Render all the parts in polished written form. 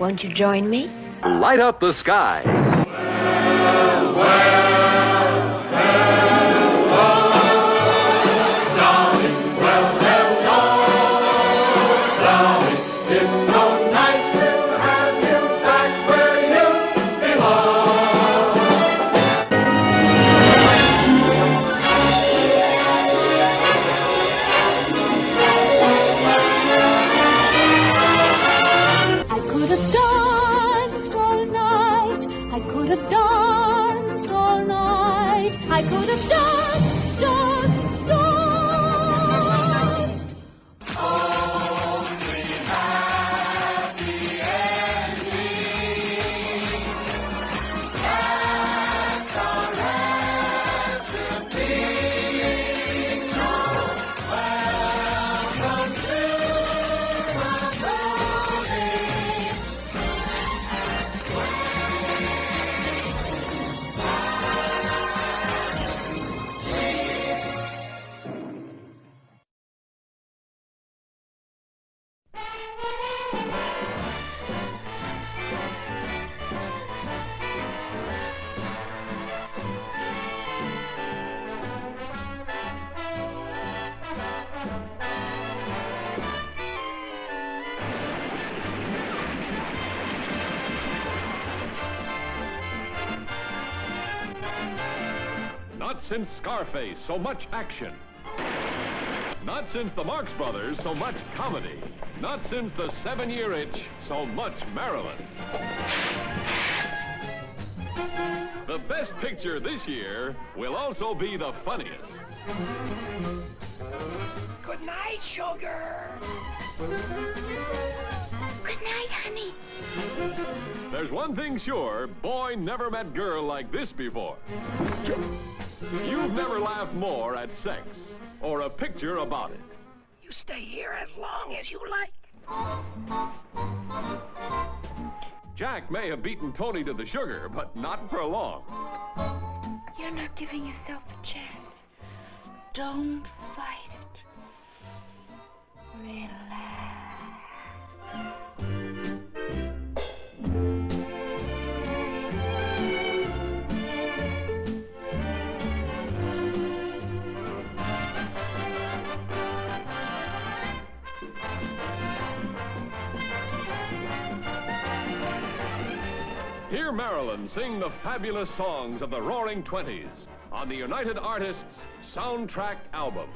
Won't you join me? Light up the sky. I could have danced, danced, danced. Only happy endings. That's our recipe. So welcome to the movies. Not since Scarface, so much action. Not since the Marx Brothers, so much comedy. Not since the 7-Year Itch, so much Marilyn. The best picture this year will also be the funniest. Good night, sugar. Good night, honey. There's one thing sure, boy never met girl like this before. You've never laughed more at sex or a picture about it. You stay here as long as you like. Jack may have beaten Tony to the sugar, but not for long. You're not giving yourself a chance. Don't fight it. Relax. Hear Marilyn sing the fabulous songs of the Roaring Twenties on the United Artists Soundtrack Album.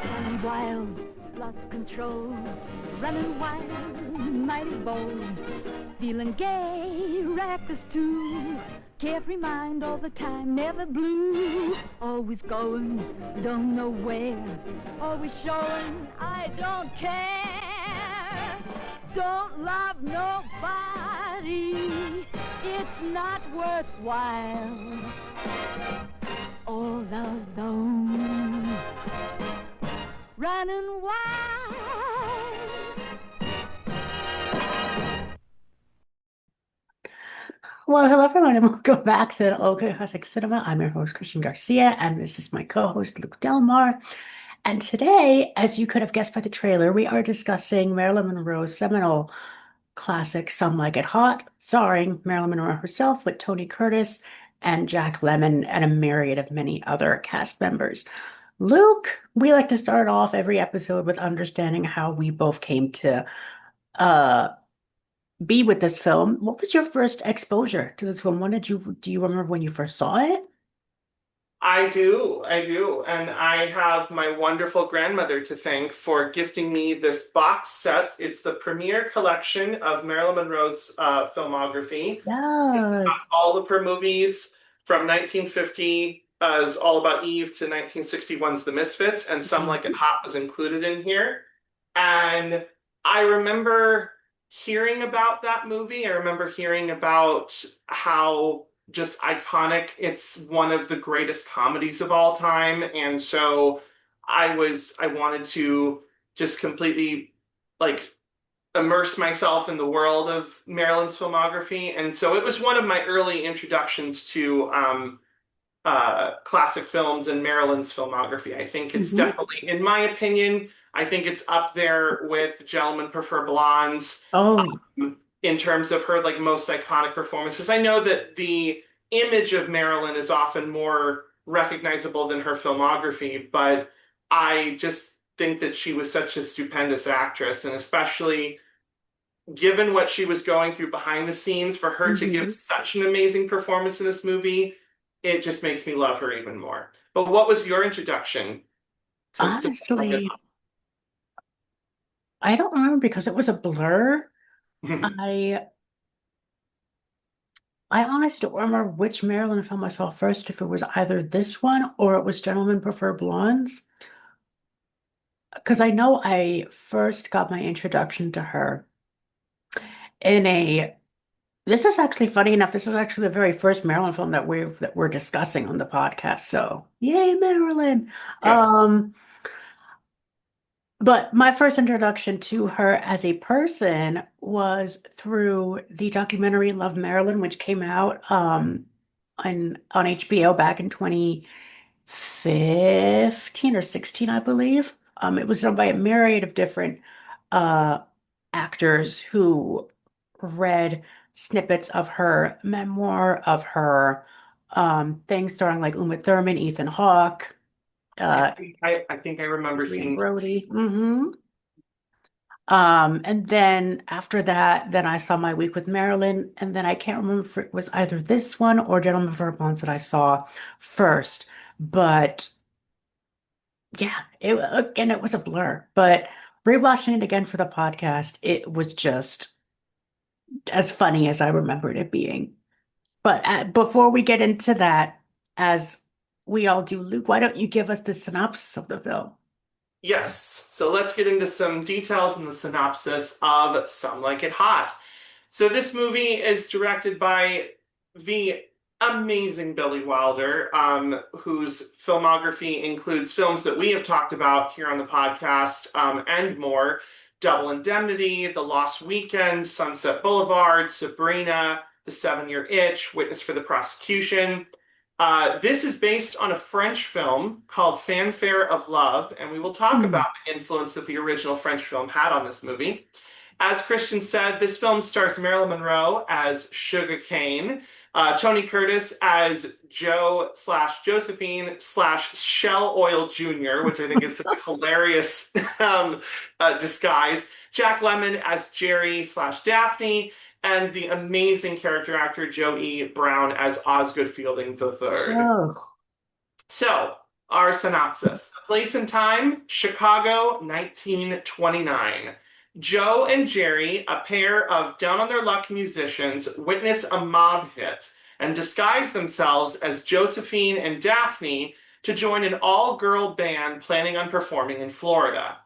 Running wild, lots of control. Running wild, mighty bold. Feeling gay, reckless too. Carefree mind all the time, never blue. Always going, don't know where. Always showing, I don't care. Don't love nobody. It's not worthwhile. All alone. Running wild. Well, hello everyone, and welcome back to the OK Classic Cinema. I'm your host, Christian Garcia, and this is my co-host, Luke Delmar. And today, as you could have guessed by the trailer, we are discussing Marilyn Monroe's seminal classic, Some Like It Hot, starring Marilyn Monroe herself with Tony Curtis and Jack Lemmon and a myriad of many other cast members. Luke, we like to start off every episode with understanding how we both came to be with this film. What was your first exposure to this film? Do you remember when you first saw it? I do. And I have my wonderful grandmother to thank for gifting me this box set. It's the premier collection of Marilyn Monroe's filmography. Yes. All of her movies from 1950, as All About Eve, to 1961's The Misfits, and Some Like It Hot was included in here. And I remember hearing about that movie. I remember hearing about how just iconic. It's one of the greatest comedies of all time. And so I wanted to just completely immerse myself in the world of Marilyn's filmography. And so it was one of my early introductions to classic films and Marilyn's filmography. I think it's definitely, in my opinion, I think it's up there with Gentlemen Prefer Blondes. Oh. in terms of her like most iconic performances. I know that the image of Marilyn is often more recognizable than her filmography, but I just think that she was such a stupendous actress, and especially given what she was going through behind the scenes, for her to give Hmm. such an amazing performance in this movie, it just makes me love her even more. But what was your introduction to Honestly, I don't remember because it was a blur. Lincoln? I I honestly don't remember which Marilyn film I saw first, if it was either this one or it was Gentlemen Prefer Blondes. Because I know I first got my introduction to her in a this is actually funny enough. This is actually the very first Marilyn film that we're discussing on the podcast. So yay, Marilyn. Yes. Um, but my first introduction to her as a person was through the documentary Love Marilyn, which came out on HBO back in 2015 or 16, I believe. It was done by a myriad of different uh actors who read snippets of her memoir, of her things starring like Uma Thurman, Ethan Hawke, uh I think I remember Adrian seeing that. Brody. And then after that, then I saw My Week with Marilyn, and then I can't remember if it was either this one or Gentlemen Vagabonds that I saw first. But yeah, again, it was a blur. But rewatching it again for the podcast, it was just as funny as I remembered it being. But before we get into that, as we all do, Luke, why don't you give us the synopsis of the film? Yes. So let's get into some details in the synopsis of Some Like It Hot. So this movie is directed by the amazing Billy Wilder, whose filmography includes films that we have talked about here on the podcast, and more. Double Indemnity, The Lost Weekend, Sunset Boulevard, Sabrina, The 7 Year Itch, Witness for the Prosecution. This is based on a French film called Fanfare of Love, and we will talk Hmm. about the influence that the original French film had on this movie. As Christian said, this film stars Marilyn Monroe as Sugar Cane, Tony Curtis as Joe slash Josephine slash Shell Oil Jr., which I think is such a hilarious disguise, Jack Lemmon as Jerry slash Daphne, and the amazing character actor Joe E. Brown as Osgood Fielding III. Oh. So, our synopsis. Place and time, Chicago, 1929. Joe and Jerry, a pair of down on their luck musicians, witness a mob hit and disguise themselves as Josephine and Daphne to join an all-girl band planning on performing in Florida.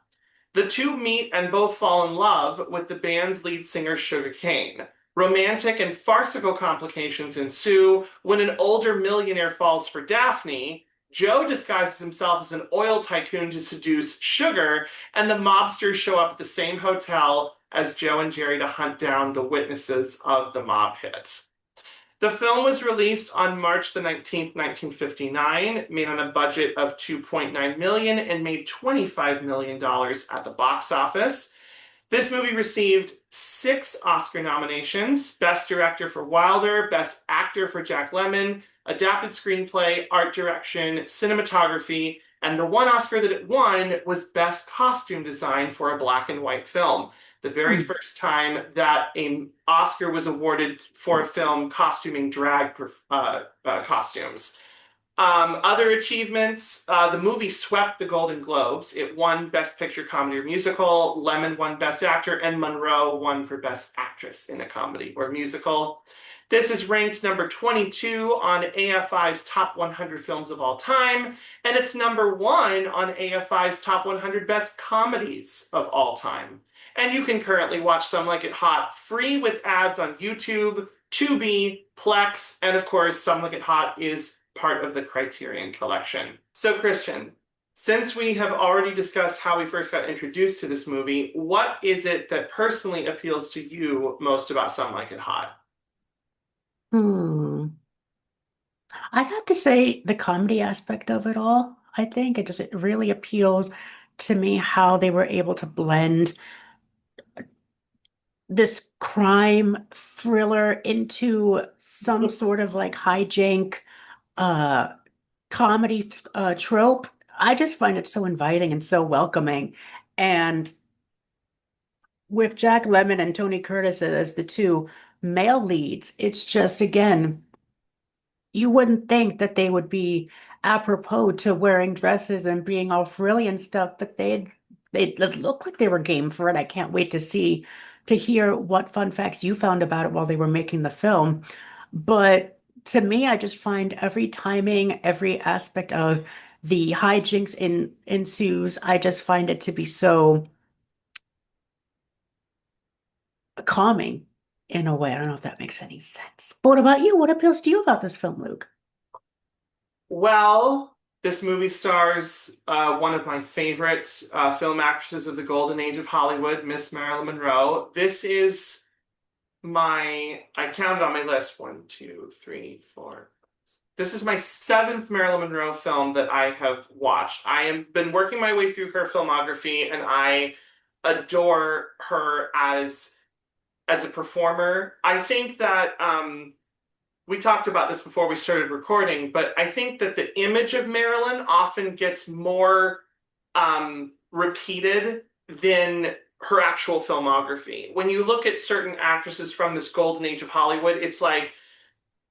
The two meet and both fall in love with the band's lead singer, Sugar Cane. Romantic and farcical complications ensue when an older millionaire falls for Daphne. Joe disguises himself as an oil tycoon to seduce Sugar, and the mobsters show up at the same hotel as Joe and Jerry to hunt down the witnesses of the mob hit. The film was released on March the 19th, 1959, made on a budget of $2.9 million and made $25 million at the box office. This movie received 6 Oscar nominations: Best Director for Wilder, Best Actor for Jack Lemmon, Adapted Screenplay, Art Direction, Cinematography, and the one Oscar that it won was Best Costume Design for a black and white film. The very Hmm. first time that an Oscar was awarded for a film costuming drag costumes. Other achievements, the movie swept the Golden Globes. It won Best Picture Comedy or Musical, Lemmon won Best Actor, and Monroe won for Best Actress in a Comedy or Musical. This is ranked number 22 on AFI's Top 100 Films of All Time, and it's number 1 on AFI's Top 100 Best Comedies of All Time. And you can currently watch Some Like It Hot free with ads on YouTube, Tubi, Plex, and of course, Some Like It Hot is part of the Criterion Collection. So, Christian, since we have already discussed how we first got introduced to this movie, what is it that personally appeals to you most about Some Like It Hot? Hmm. I'd have to say the comedy aspect of it all. I think it really appeals to me how they were able to blend this crime thriller into some sort of like hijink uh comedy trope. I just find it so inviting and so welcoming. And with Jack Lemmon and Tony Curtis as the two male leads, it's just again, you wouldn't think that they would be apropos to wearing dresses and being all frilly and stuff, but they look like they were game for it. I can't wait to hear what fun facts you found about it while they were making the film. But to me, I just find every timing, every aspect of the hijinks ensues, I just find it to be so calming in a way. I don't know if that makes any sense. But what about you? What appeals to you about this film, Luke? Well, this movie stars one of my favorite film actresses of the golden age of Hollywood, Miss Marilyn Monroe. This is I counted on my list, 1, 2, 3, 4. This is my 7th Marilyn Monroe film that I have watched. I have been working my way through her filmography, and I adore her as a performer. I think that we talked about this before we started recording, but I think that the image of Marilyn often gets more repeated than her actual filmography. When you look at certain actresses from this golden age of Hollywood, it's like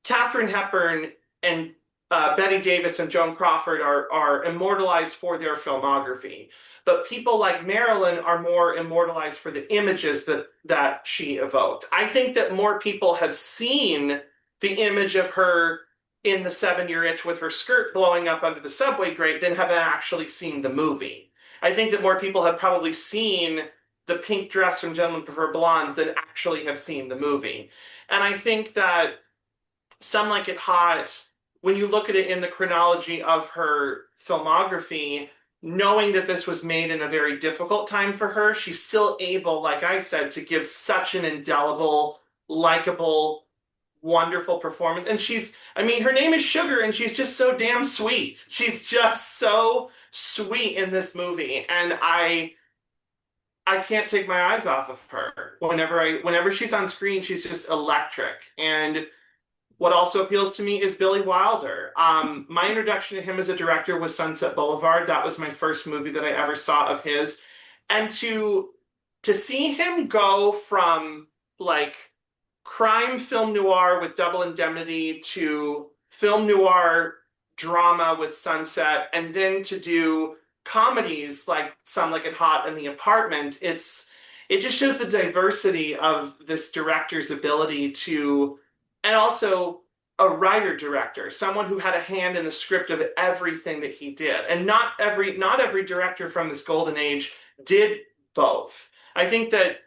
Katharine Hepburn and Betty Davis and Joan Crawford are immortalized for their filmography. But people like Marilyn are more immortalized for the images that she evoked. I think that more people have seen the image of her in The 7-Year Itch with her skirt blowing up under the subway grate than have actually seen the movie. I think that more people have probably seen the pink dress from Gentlemen Prefer Blondes than actually have seen the movie. And I think that Some Like It Hot, when you look at it in the chronology of her filmography, knowing that this was made in a very difficult time for her, she's still able, like I said, to give such an indelible, likable, wonderful performance. And her name is Sugar, and she's just so damn sweet. She's just so sweet in this movie. And I can't take my eyes off of her. Whenever she's on screen, she's just electric. And what also appeals to me is Billy Wilder. My introduction to him as a director was Sunset Boulevard. That was my first movie that I ever saw of his. And to see him go from like crime film noir with Double Indemnity to film noir drama with Sunset, and then to do comedies like Some Like It Hot and The Apartment, it just shows the diversity of this director's ability to, and also a writer-director, someone who had a hand in the script of everything that he did. And not every director from this golden age did both. I think that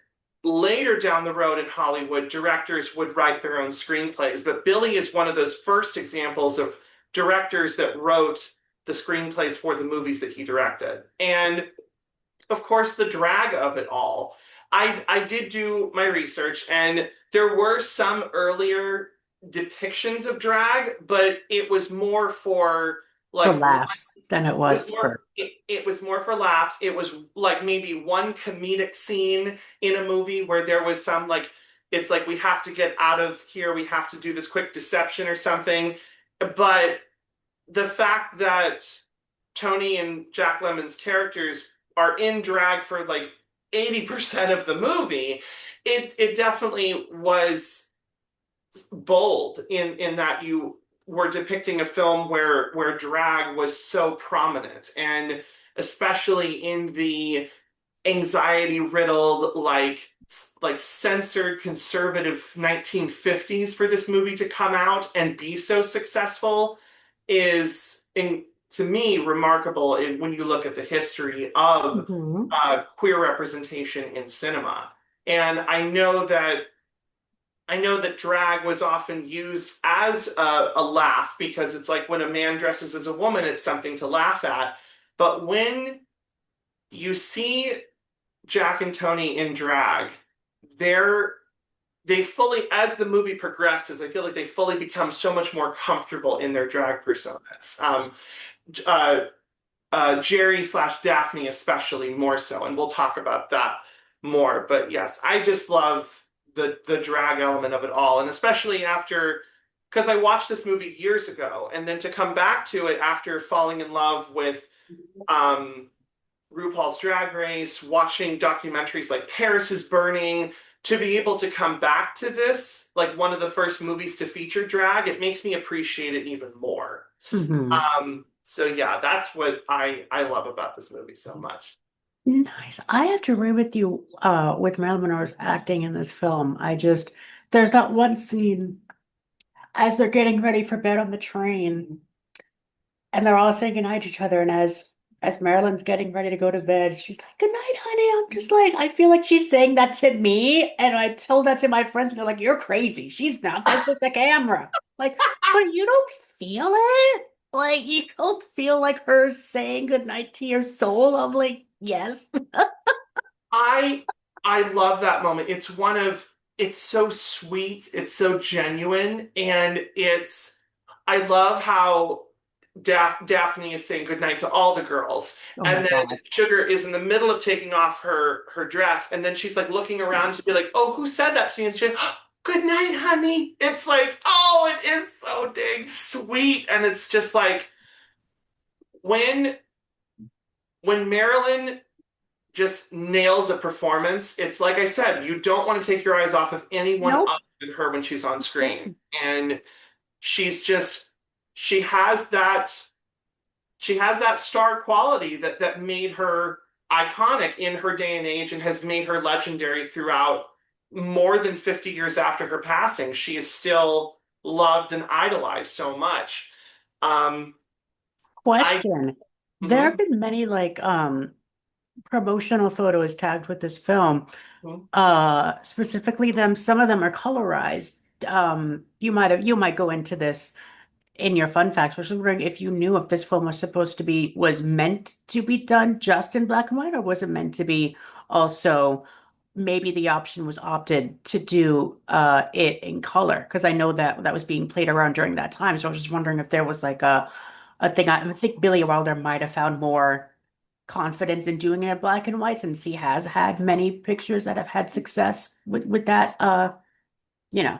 later down the road in Hollywood, directors would write their own screenplays, but Billy is one of those first examples of directors that wrote the screenplays for the movies that he directed. And of course, the drag of it all. I did do my research, and there were some earlier depictions of drag, but it was more for For like laughs than it was for. it was more for laughs. It was like maybe one comedic scene in a movie where there was some like, it's like we have to get out of here, we have to do this quick deception or something. But the fact that Tony and Jack Lemmon's characters are in drag for like 80% of the movie, it definitely was bold in that you were depicting a film where drag was so prominent, and especially in the anxiety riddled like censored conservative 1950s, for this movie to come out and be so successful is to me remarkable when you look at the history of queer representation in cinema. And I know that drag was often used as a laugh, because it's like when a man dresses as a woman, it's something to laugh at. But when you see Jack and Tony in drag, they fully, as the movie progresses, I feel like they fully become so much more comfortable in their drag personas. Jerry / Daphne especially more so, and we'll talk about that more. But yes, I just love the drag element of it all, and especially after because I watched this movie years ago, and then to come back to it after falling in love with um, RuPaul's Drag Race, watching documentaries like Paris is Burning, to be able to come back to this, like one of the first movies to feature drag, it makes me appreciate it even more. Hmm. So yeah, that's what I love about this movie so much. Nice. I have to agree with you with Marilyn Monroe's acting in this film. There's that one scene as they're getting ready for bed on the train and they're all saying goodnight to each other. And as Marilyn's getting ready to go to bed, she's like, "Good night, honey." I'm just like, I feel like she's saying that to me. And I tell that to my friends, and they're like, "You're crazy. She's not. That's just the camera." Like, but you don't feel it? Like, you don't feel like her saying goodnight to your soul? I'm like, yes. I I love that moment. It's so sweet, it's so genuine, and I love how Daphne is saying goodnight to all the girls, Oh my and then God. Sugar is in the middle of taking off her dress, and then she's like looking around to be like, "Oh, who said that to me?" And she's like, "Good night, honey." It's like, oh, it is so dang sweet, and it's just like when Marilyn just nails a performance. It's like I said, you don't want to take your eyes off of anyone Nope. other than her when she's on screen. And she's just she has that she has that star quality that made her iconic in her day and age and has made her legendary throughout more than 50 years after her passing. She is still loved and idolized so much. Um, I Question. There have mhm, been many like promotional photos tagged with this film. mhm. Specifically them, some of them are colorized. You might go into this in your fun facts. I was wondering if you knew if this film was meant to be done just in black and white, or was it meant to be also maybe the option was opted to do it in color? Because I know that that was being played around during that time. So I was just wondering if there was like a thing. I think Billy Wilder might have found more confidence in doing it in black and white since he has had many pictures that have had success with that you know,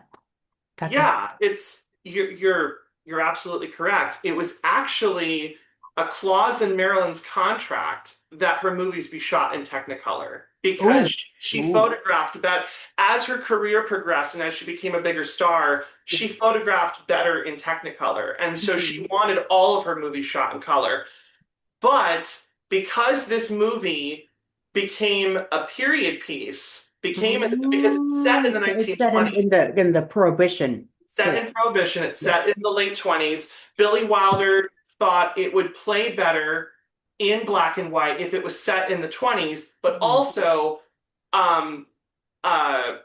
technique. Yeah, it's you're absolutely correct. It was actually a clause in Marilyn's contract that her movies be shot in Technicolor because Oh, she ooh. photographed that as her career progressed and as she became a bigger star, she photographed better in Technicolor. And so she wanted all of her movies shot in color. But because this movie became a period piece, because it's set in the So it's set 1920s, in the Prohibition set period. in Prohibition, it's Yes. set in the late 20s. Billy Wilder thought it would play better in black and white if it was set in the 20s, but Mhm. also um, uh,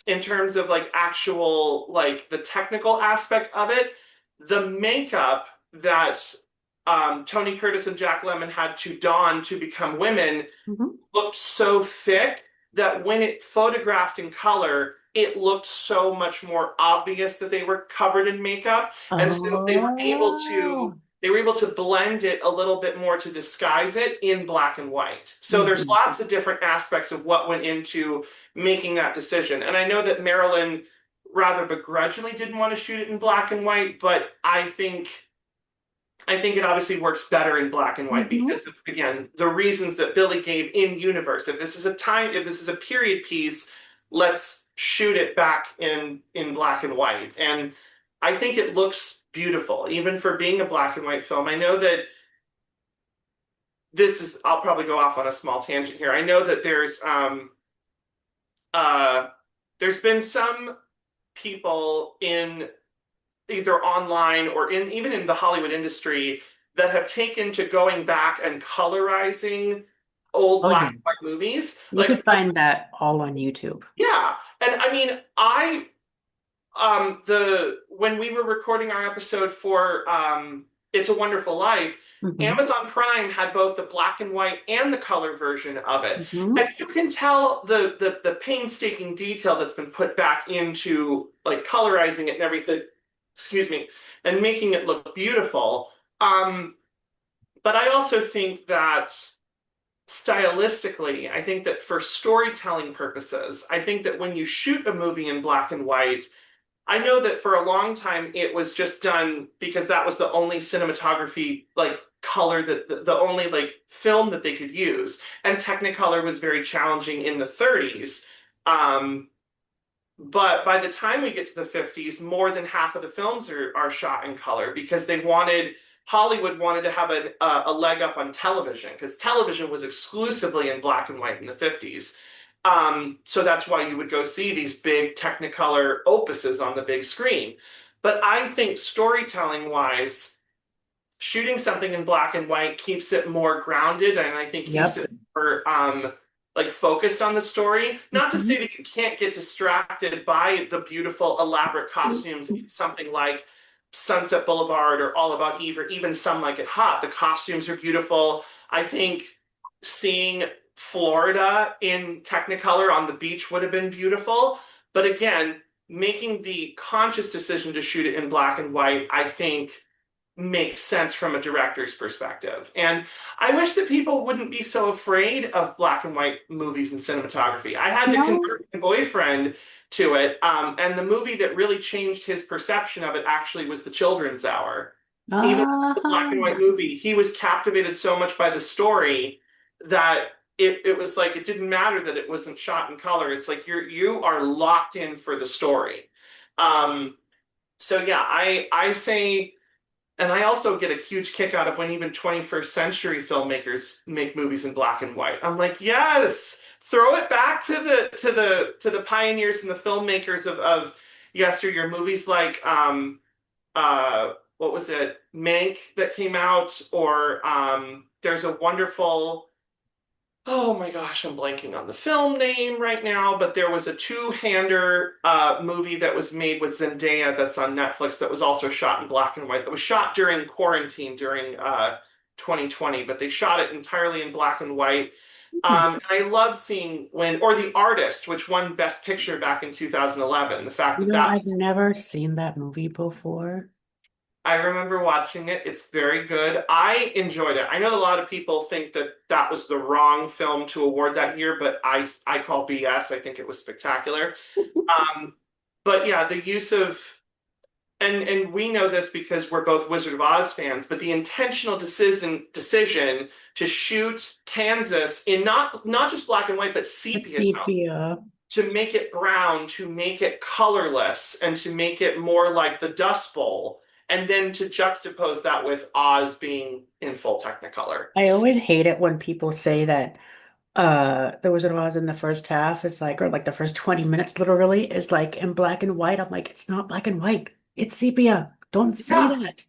in terms of like actual like the technical aspect of it, the makeup that Tony Curtis and Jack Lemmon had to don to become women Mhm. looked so thick that when it photographed in color, it looked so much more obvious that they were covered in makeup. And so Oh. they were able to blend it a little bit more to disguise it in black and white. So there's Mhm. lots of different aspects of what went into making that decision. And I know that Marilyn rather begrudgingly didn't want to shoot it in black and white, but I think it obviously works better in black and white Mhm. because of, again, the reasons that Billy gave in universe. If this is a period piece, let's shoot it back in black and white. And I think it looks beautiful, even for being a black and white film. I know that I'll probably go off on a small tangent here. I know that uh, there's been some people in either online or even in the Hollywood industry that have taken to going back and colorizing old Oh black yeah. and white movies. You Like, could find that all on YouTube. yeah. And I mean, I the when we were recording our episode for It's a Wonderful Life, Mhm. Amazon Prime had both the black and white and the color version of it. Mhm. And you can tell the painstaking detail that's been put back into like colorizing it and everything, excuse me, and making it look beautiful. But I also think that stylistically, I think that for storytelling purposes, I think that when you shoot a movie in black and white, I know that for a long time it was just done because that was the only cinematography like color that the only like film that they could use. And Technicolor was very challenging in the 30s. Um, but by the time we get to the 50s, more than half of the films are shot in color because Hollywood wanted to have a leg up on television because television was exclusively in black and white in the 50s. So that's why you would go see these big Technicolor opuses on the big screen. But I think storytelling wise, shooting something in black and white keeps it more grounded and I think keeps Yep. it more like focused on the story. Not to Mhm. say that you can't get distracted by the beautiful, elaborate costumes in something like Sunset Boulevard or All About Eve or even Some Like It Hot. The costumes are beautiful. I think seeing Florida in Technicolor on the beach would have been beautiful. But again, making the conscious decision to shoot it in black and white, I think makes sense from a director's perspective. And I wish that people wouldn't be so afraid of black and white movies and cinematography. I had to No. convert my boyfriend to it, and the movie that really changed his perception of it actually was The Children's Hour. Even though it was a black and Uh-huh. white movie, he was captivated so much by the story that it was like it didn't matter that it wasn't shot in color. It's like you are locked in for the story. Um, so yeah, I say and I also get a huge kick out of when even 21st century filmmakers make movies in black and white. I'm like, yes, throw it back to the pioneers and the filmmakers of yesteryear. Movies like what was it, Mank that came out, or there's a wonderful oh my gosh, I'm blanking on the film name right now, but there was a two-hander movie that was made with Zendaya that's on Netflix that was also shot in black and white. That was shot during quarantine during 2020, but they shot it entirely in black and white. And I love seeing or The Artist, which won Best Picture back in 2011. The fact You that know, that I've never seen that movie before. I remember watching it. It's very good. I enjoyed it. I know a lot of people think that that was the wrong film to award that year, but I call BS. I think it was spectacular. Um, but yeah, the use of and we know this because we're both Wizard of Oz fans, but the intentional decision to shoot Kansas in not just black and white, but It's sepia tone sepia. to make it brown, to make it colorless, and to make it more like the Dust Bowl, and then to juxtapose that with Oz being in full Technicolor. I always hate it when people say that the Wizard of Oz in the first half is like, or like the first 20 minutes literally is like in black and white. I'm like, it's not black and white. It's sepia. Don't say Yeah, that.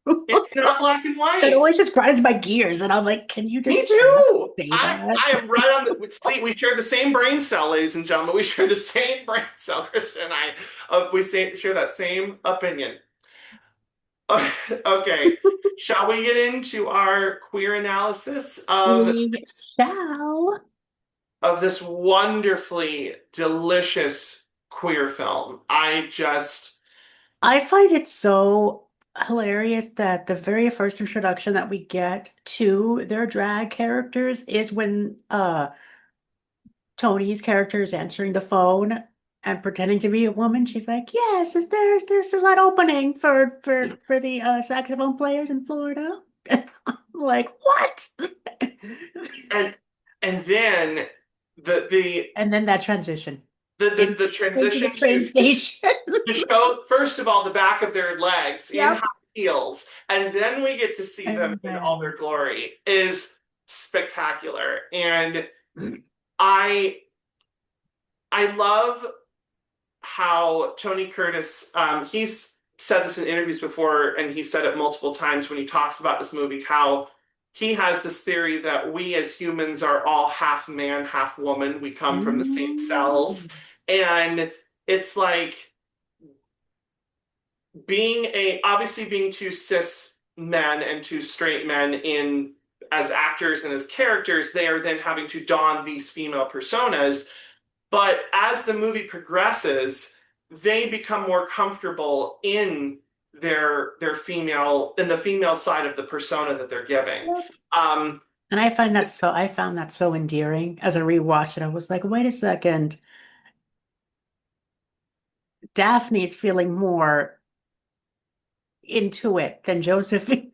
it's not black and That white. always just grinds my gears. And I'm like, can you Me just not too. say I that? am right on the. See, we share the same brain cell, ladies and gentlemen. We share the same brain cell, Christian and I. Share that same opinion. Okay, shall we get into our queer analysis We shall. of this wonderfully delicious queer film? I find it so hilarious that the very first introduction that we get to their drag characters is when Tony's character is answering the phone and pretending to be a woman. She's like, "Yes, is there's a lot opening for the saxophone players in Florida." I'm like, what? and and then the And then that transition the into the transition train station. to show first of all the back of their legs in high Yep. heels, and then we get to see them And in all their then glory is spectacular. And I I love how Tony Curtis, he's said this in interviews before, and he said it multiple times when he talks about this movie, how he has this theory that we as humans are all half man, half woman. We come from the same cells. And it's like obviously being two cis men and two straight men in as actors and as characters, they are then having to don these female personas. But as the movie progresses, they become more comfortable in their female in the female side of the persona that they're giving. Yep. Um, And I found that so endearing as I rewatched it. I was like, wait a second, Daphne's feeling more into it than Josephine.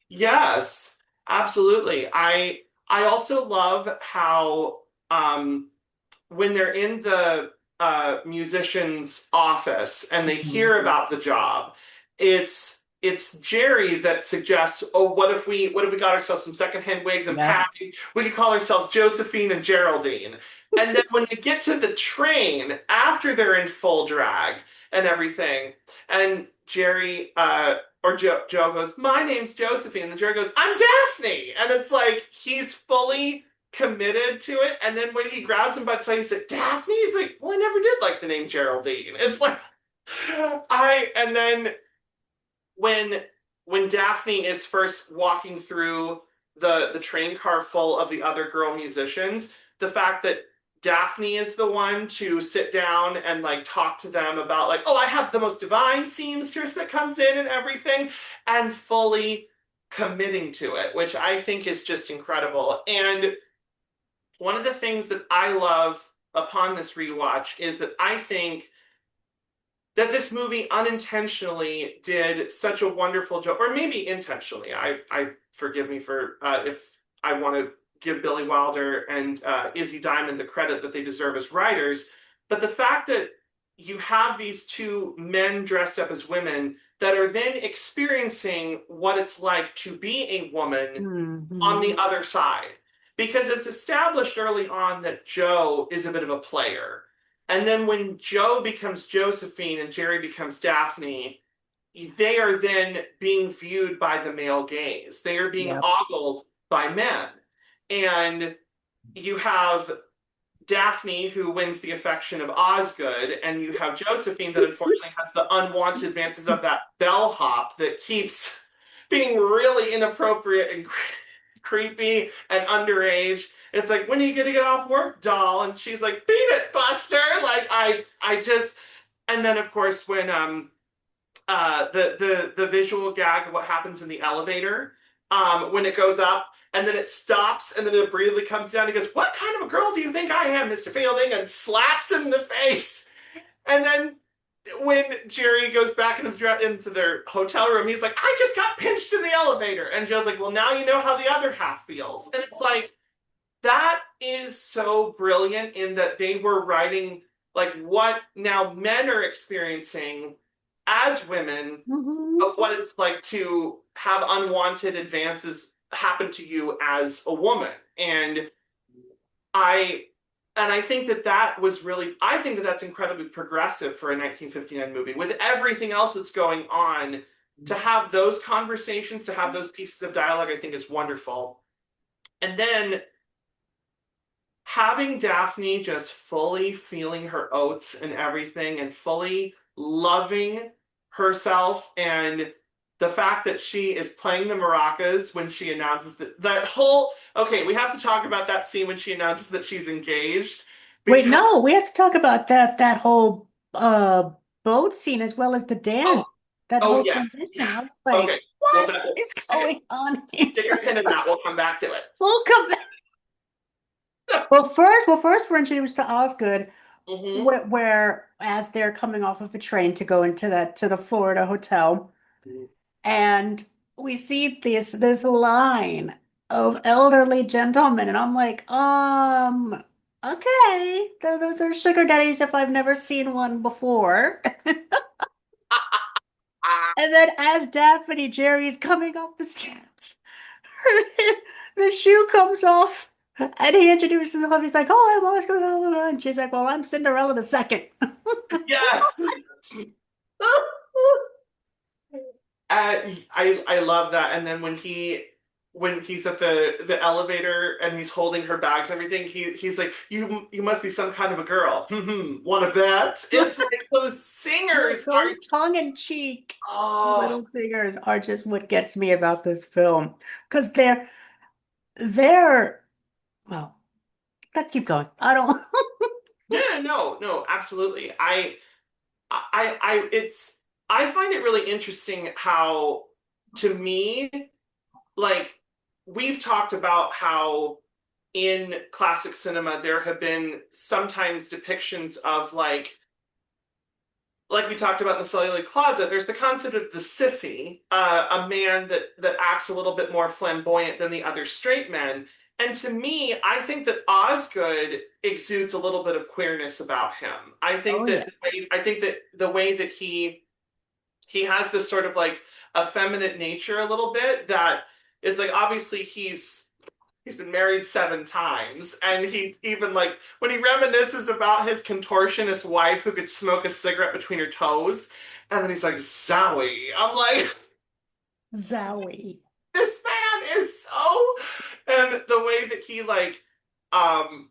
Yes, absolutely. I also love how when they're in the musician's office and they hear about the job, it's Jerry that suggests, oh, what if we got ourselves some secondhand wigs and Yeah. padding? We could call ourselves Josephine and Geraldine. And then when they get to the train after they're in full drag and everything, and Jerry or Joe goes, "My name's Josephine," and then Jerry goes, "I'm Daphne," and it's like he's fully committed to it. And then when he grabs him by the side, he's like, "Daphne?" He's like, "Well, I never did like the name Geraldine." It's like and then when Daphne is first walking through the train car full of the other girl musicians, the fact that Daphne is the one to sit down and like talk to them about like, oh, I have the most divine seamstress that comes in and everything, and fully committing to it, which I think is just incredible. And one of the things that I love upon this rewatch is that I think that this movie unintentionally did such a wonderful job, or maybe intentionally. I forgive me for if I want to give Billy Wilder and Izzy Diamond the credit that they deserve as writers, but the fact that you have these two men dressed up as women that are then experiencing what it's like to be a woman on the other side. Because it's established early on that Joe is a bit of a player. And then when Joe becomes Josephine and Jerry becomes Daphne, they are then being viewed by the male gaze. They are being Yep. ogled by men. And you have Daphne, who wins the affection of Osgood, and you have Josephine, that unfortunately has the unwanted advances of that bellhop that keeps being really inappropriate and creepy and underage. It's like, when are you gonna get off work, doll? And she's like, beat it, Buster. Like I just, and then of course when the visual gag of what happens in the elevator, when it goes up and then it stops and then it briefly comes down. He goes, "What kind of a girl do you think I am, Mr. Fielding?" and slaps him in the face. And then when Jerry goes back into their hotel room, he's like, "I just got pinched in the elevator." And Joe's like, "Well, now you know how the other half feels." And it's like, that is so brilliant in that they were writing like what now men are experiencing as women of what it's like to have unwanted advances happen to you as a woman. And I I think that that was really, I think that that's incredibly progressive for a 1959 movie with everything else that's going on. To have those conversations, to have those pieces of dialogue, I think is wonderful. And then having Daphne just fully feeling her oats and everything and fully loving herself, and the fact that she is playing the maracas when she announces that whole, okay, we have to talk about that scene when she announces that she's engaged. Wait, Because no, we have to talk about that whole boat scene as well as the dance. oh, That oh whole yes, transition. I yes, was like, okay, well what that is going on here? stick your pin in that, we'll come back to it. We'll come back. Well, first we're introduced to Osgood, Hmm. where as they're coming off of the train to go into the Florida hotel, and we see this line of elderly gentlemen, and I'm like, okay, those are sugar daddies if I've never seen one before. And then as Daphne Jerry's coming up the steps, the shoe comes off, and he introduces himself. He's like, "Oh, I'm Oscar," and she's like, "Well, I'm Cinderella the second." Yes. I love that. And then when he's at the elevator and he's holding her bags and everything, he's like, you must be some kind of a girl. Want to bet? It's like those singers are, Those tongue-in-cheek oh, little singers are just what gets me about this film, because they're well. Let's keep going. I don't. yeah, no, absolutely. It's, I find it really interesting how, to me, like, we've talked about how in classic cinema there have been sometimes depictions of like we talked about in the celluloid closet, there's the concept of the sissy, a man that acts a little bit more flamboyant than the other straight men. And to me, I think that Osgood exudes a little bit of queerness about him. Oh, yeah. I think that the way that he has this sort of like effeminate nature a little bit that is like obviously he's been married 7 times, and he even like when he reminisces about his contortionist wife who could smoke a cigarette between her toes, and then he's like, Zowie. I'm like, Zowie. this man is so, and the way that he um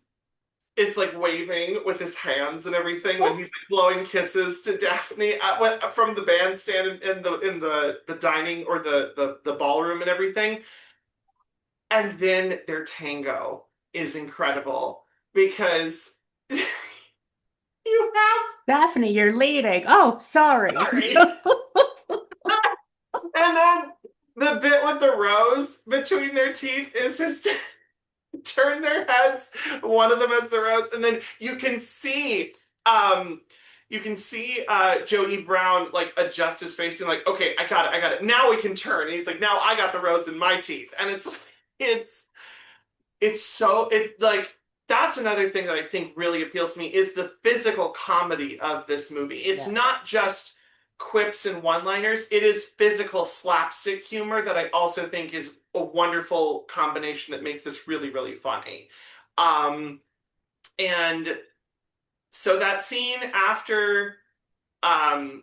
is like waving with his hands and everything when he's like blowing kisses to Daphne from the bandstand in the dining or the ballroom and everything. And then their tango is incredible because you have Daphne, you're leading. Oh, sorry. sorry. And then the bit with the rose between their teeth is just turn their heads. One of them has the rose, and then Joe E. Brown like adjust his face, being like, okay, I got it. Now we can turn. And he's like, now I got the rose in my teeth. And it's it's so it like that's another thing that I think really appeals to me is the physical comedy of this movie. It's Yeah. not just quips and one-liners, it is physical slapstick humor that I also think is a wonderful combination that makes this really, really funny. Um, and so that scene um,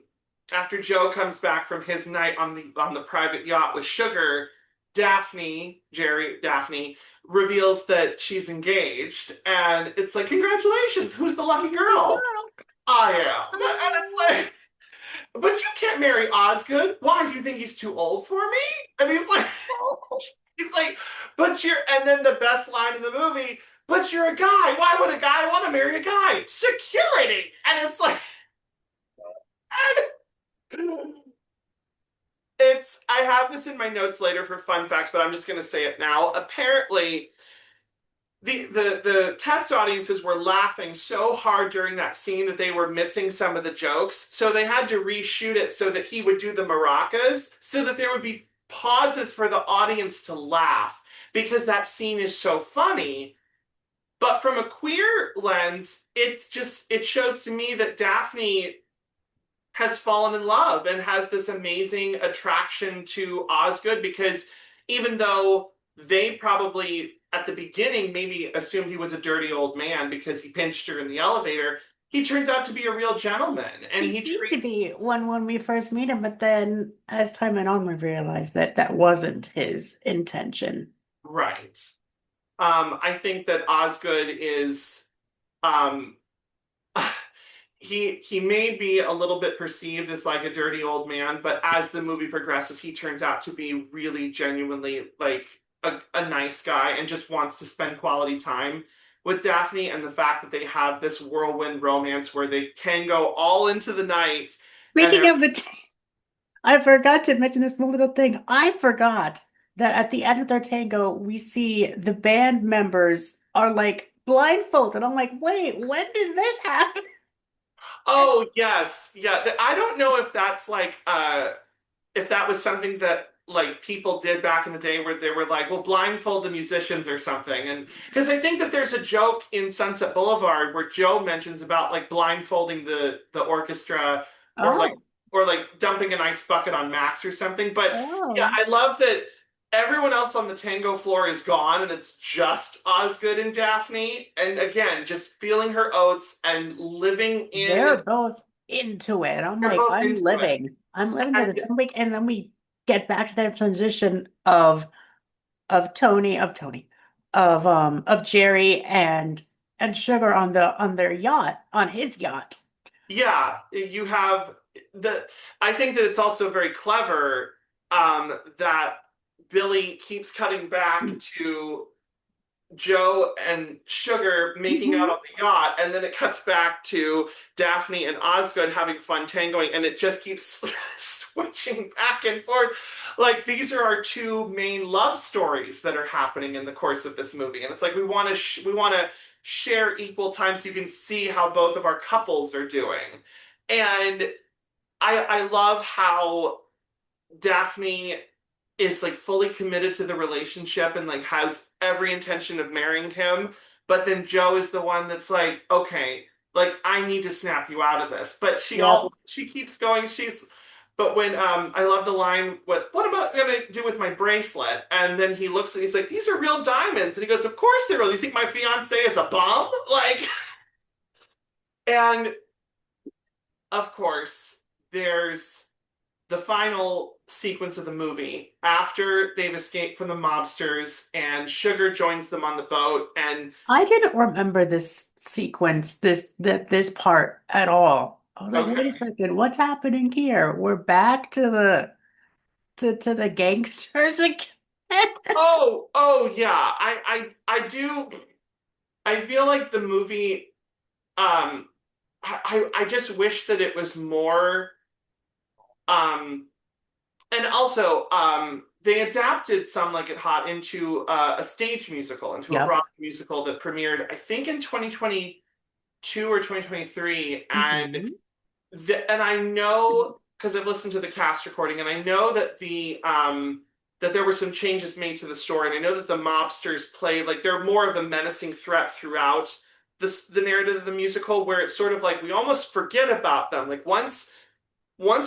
after Joe comes back from his night on the private yacht with Sugar, Daphne reveals that she's engaged, and it's like, congratulations, who's the lucky girl? I am. And it's like, but you can't marry Osgood. Why do you think he's too old for me? And he's like, but you're, and then the best line in the movie, but you're a guy. Why would a guy want to marry a guy? Security. And it's like, I have this in my notes later for fun facts, but I'm just going to say it now. Apparently, the test audiences were laughing so hard during that scene that they were missing some of the jokes. So they had to reshoot it so that he would do the maracas, so that there would be pauses for the audience to laugh because that scene is so funny. But from a queer lens, it shows to me that Daphne has fallen in love and has this amazing attraction to Osgood because even though they probably at the beginning maybe assumed he was a dirty old man because he pinched her in the elevator, he turns out to be a real gentleman, and He seemed to be when we first meet him, but then as time went on, we realized that that wasn't his intention. right. I think that Osgood is um he may be a little bit perceived as like a dirty old man, but as the movie progresses, he turns out to be really genuinely like a nice guy and just wants to spend quality time with Daphne. And the fact that they have this whirlwind romance where they tango all into the night. Speaking of I forgot to mention this one little thing. I forgot that at the end of their tango, we see the band members are like blindfolded. I'm like, wait, when did this happen? Oh yes, yeah. I don't know if that's like if that was something that like people did back in the day where they were like, well, blindfold the musicians or something. And because I think that there's a joke in Sunset Boulevard where Joe mentions about like blindfolding the orchestra or like Oh, dumping an ice bucket on Max or something. But yeah, oh, I love that everyone else on the tango floor is gone and it's just Osgood and Daphne. And again, just feeling her oats and living in, they're both into it. I'm they're like, both I'm into it. living. I'm living for And this. And then we get back to that transition of of Jerry and Sugar on their yacht, on his yacht. yeah, you have I think that it's also very clever that Billy keeps cutting back to Joe and Sugar making out Mhm. on the yacht, and then it cuts back to Daphne and Osgood having fun tangoing, and it just keeps switching back and forth. Like these are our two main love stories that are happening in the course of this movie, and it's like we want to share equal time so you can see how both of our couples are doing. And I love how Daphne is like fully committed to the relationship and like has every intention of marrying him, but then Joe is the one that's like, okay, like I need to snap you out of this. But Yep. she keeps going. But when I love the line, what about gonna do with my bracelet? And then he looks and he's like, these are real diamonds. And he goes, of course they're real. You think my fiance is a bum? Like, and of course, there's the final sequence of the movie after they've escaped from the mobsters and Sugar joins them on the boat and I didn't remember this sequence, this part at all. I was like, wait a okay. second, what's happening here? We're back to the gangsters again. Oh yeah. I do I feel like the movie I just wish that it was more um and also they adapted Some Like It Hot into a stage musical, into a Yep. Broadway musical that premiered I think in 2022 or 2023 and Mhm. and I know because I've listened to the cast recording, and I know that that there were some changes made to the story, and I know that the mobsters play like they're more of a menacing threat throughout the narrative of the musical, where it's sort of like we almost forget about them. Like once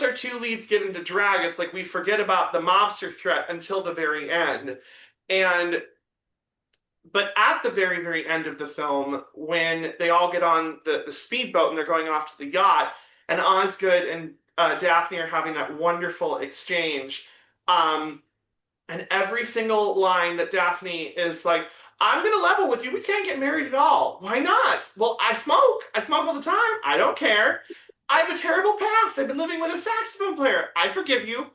our two leads get into drag, it's like we forget about the mobster threat until the very end. And but at the very, very end of the film, when they all get on the speedboat and they're going off to the yacht, and Osgood and Daphne are having that wonderful exchange, um, and every single line that Daphne is like, I'm going to level with you. We can't get married at all. Why not? Well, I smoke. I smoke all the time. I don't care. I have a terrible past. I've been living with a saxophone player. I forgive you.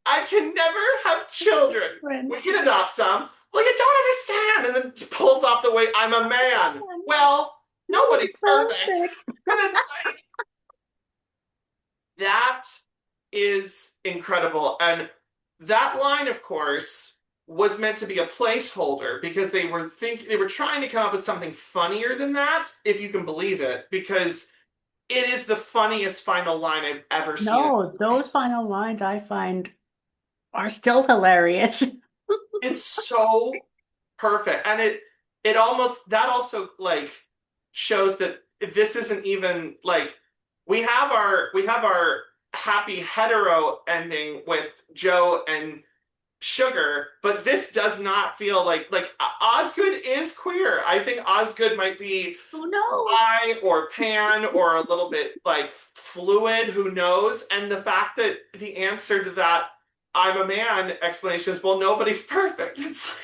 I can never have children. Friend. We can adopt some. Well, you don't understand. And then pulls off the way I'm a man. Well, nobody's perfect. Perfect. And it's like, that is incredible. And that line, of course, was meant to be a placeholder because they were trying to come up with something funnier than that, if you can believe it, because it is the funniest final line I've ever seen. No, those final lines I find are still hilarious. It's so perfect. And it almost that also like shows that this isn't even like we have our happy hetero ending with Joe and Sugar, but this does not feel like Osgood is queer. I think Osgood might be Who knows? bi or pan or a little bit like fluid, who knows? And the fact that the answer to that I'm a man explanation is, well, nobody's perfect. It's like,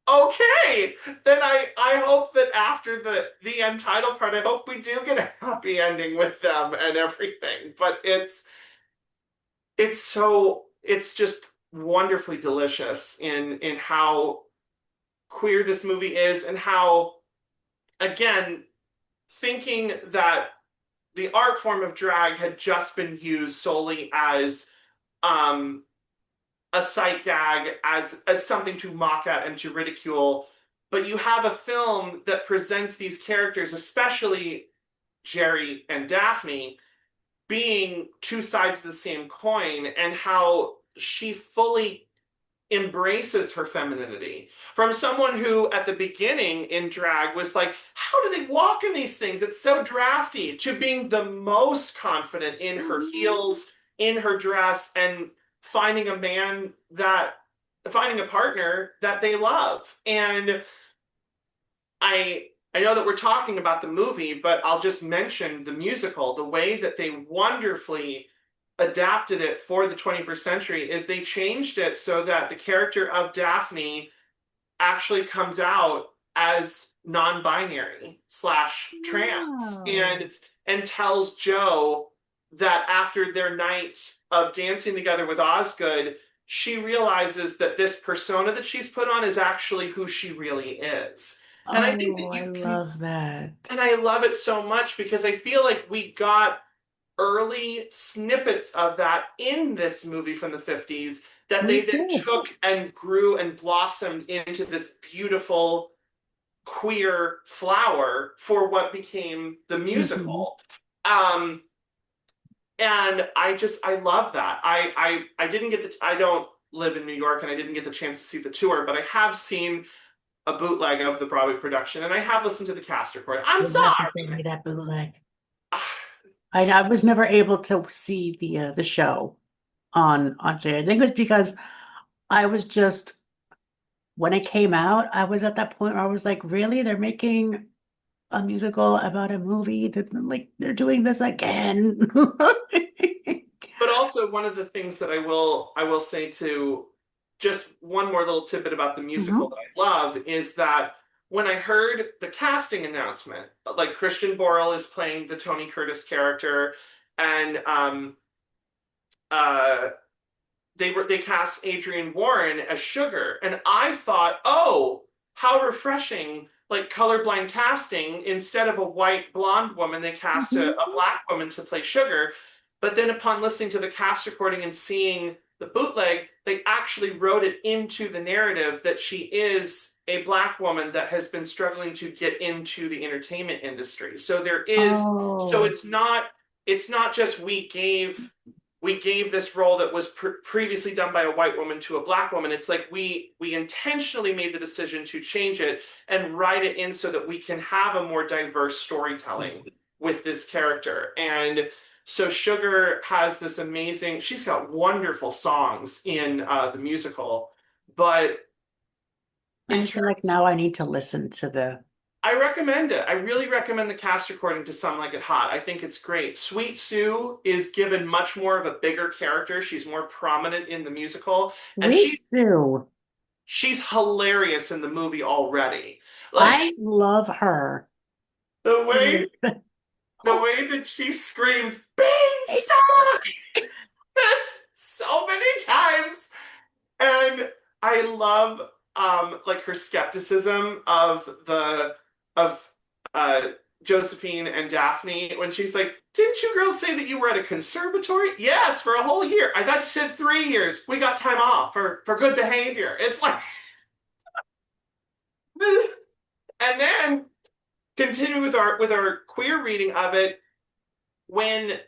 okay, then I hope that after the end title part, I hope we do get a happy ending with them and everything. But it's just wonderfully delicious in how queer this movie is and how again thinking that the art form of drag had just been used solely as um a sight gag, as something to mock at and to ridicule, but you have a film that presents these characters, especially Jerry and Daphne, being two sides of the same coin, and how she fully embraces her femininity from someone who at the beginning in drag was like, how do they walk in these things, it's so drafty, to being the most confident in her heels, in her dress, and finding finding a partner that they love. And I know that we're talking about the movie, but I'll just mention the musical. The way that they wonderfully adapted it for the 21st century is they changed it so that the character of Daphne actually comes out as non-binary slash trans Wow. and tells Joe that after their night of dancing together with Osgood, she realizes that this persona that she's put on is actually who she really is. And I think Oh, that I you can love that. and I love it so much because I feel like we got early snippets of that in this movie from the 50s that Me they then too. took and grew and blossomed into this beautiful queer flower for what became the Hmm. musical. Um, and I love that. I didn't get the I don't live in New York and I didn't get the chance to see the tour, but I have seen a bootleg of the Broadway production and I have listened to the cast recording. I'm You'll have to sorry. send me that bootleg. I was never able to see the show on Jay. I think it was because I was just when it came out, I was at that point where I was like, really? They're making a musical about a movie that like they're doing this again. But also one of the things that I will say to just one more little tidbit about the musical Mhm. that I love is that when I heard the casting announcement, like Christian Borle is playing the Tony Curtis character, and uh they cast Adrienne Warren as Sugar, and I thought, oh, how refreshing! Like colorblind casting, instead of a white blonde woman, they cast Mhm. a black woman to play Sugar. But then, upon listening to the cast recording and seeing the bootleg, they actually wrote it into the narrative that she is a black woman that has been struggling to get into the entertainment industry. So there is, so Oh, it's not just we gave this role that was previously done by a white woman to a black woman. It's like we intentionally made the decision to change it and write it in so that we can have a more diverse storytelling with this character. And so Sugar has this amazing, she's got wonderful songs in the musical, but in I feel like terms, now I need to listen to the. I recommend it. I really recommend the cast recording to Some Like It Hot. I think it's great. Sweet Sue is given much more of a bigger character. She's more prominent in the musical, and Wait, Sue. she's hilarious in the movie already. Like I love her. the way Yes. the way that she screams, "Beanstalk!" so many times. And I love like her skepticism of uh Josephine and Daphne when she's like, "Didn't you girls say that you were at a conservatory?" "Yes, for a whole year." "I thought you said 3 years. We got time off for good behavior." It's like and then continue with our queer reading of it when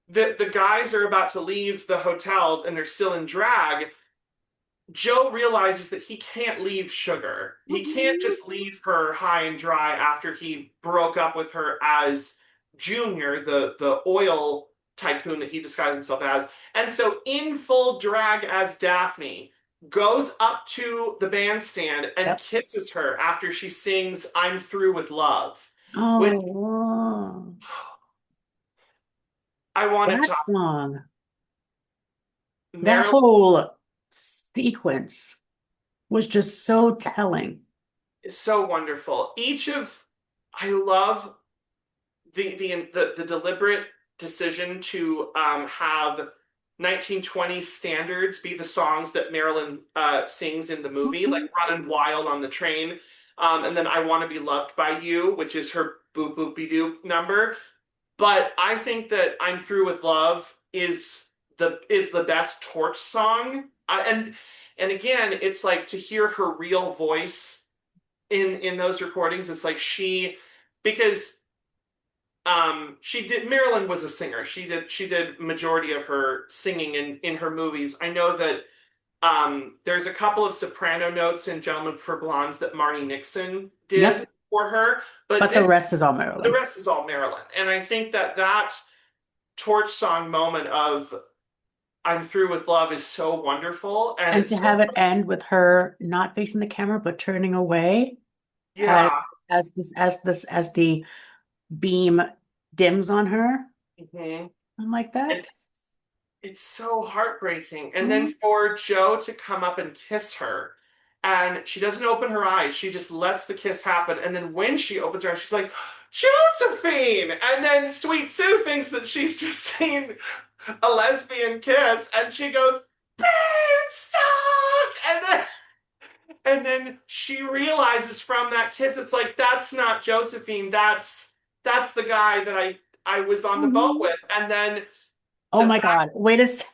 the guys are about to leave the hotel and they're still in drag. Joe realizes that he can't leave Sugar. He can't just leave her high and dry after he broke up with her as Junior, the oil tycoon that he disguised himself as. And so, in full drag as Daphne, goes up to the bandstand and Yep. kisses her after she sings "I'm Through with Love." Which Oh, I want to that talk. song, that Marilyn whole sequence was just so telling. is so wonderful. I love the deliberate decision to have 1920s standards be the songs that Marilyn sings in the movie, like Mhm. "Running Wild on the Train," and then "I Want to Be Loved by You," which is her boop boopy doop number. But I think that "I'm Through with Love" is the best Torch song. And again, it's like to hear her real voice in those recordings. It's like because she did Marilyn was a singer. She did majority of her singing in her movies. I know that there's a couple of soprano notes in Gentlemen for Blondes that Marni Nixon did Yep. for her, but But the this rest is all the Marilyn. rest is all Marilyn. And I think that Torch song moment of "I'm Through with Love" is so wonderful, and And it's to so have it end with her not facing the camera but turning away as yeah. as the beam dims on her. Mhm. I'm like, that's It's so heartbreaking. And then mhm. for Joe to come up and kiss her, and she doesn't open her eyes. She just lets the kiss happen. And then when she opens her eyes, she's like, "Josephine!" And then Sweet Sue thinks that she's just seen a lesbian kiss, and she goes, "Beanstalk!" And then she realizes from that kiss, it's like, that's not Josephine. That's the guy that I was on the boat Mhm. with. And then Oh the my fact, God. Wait a second.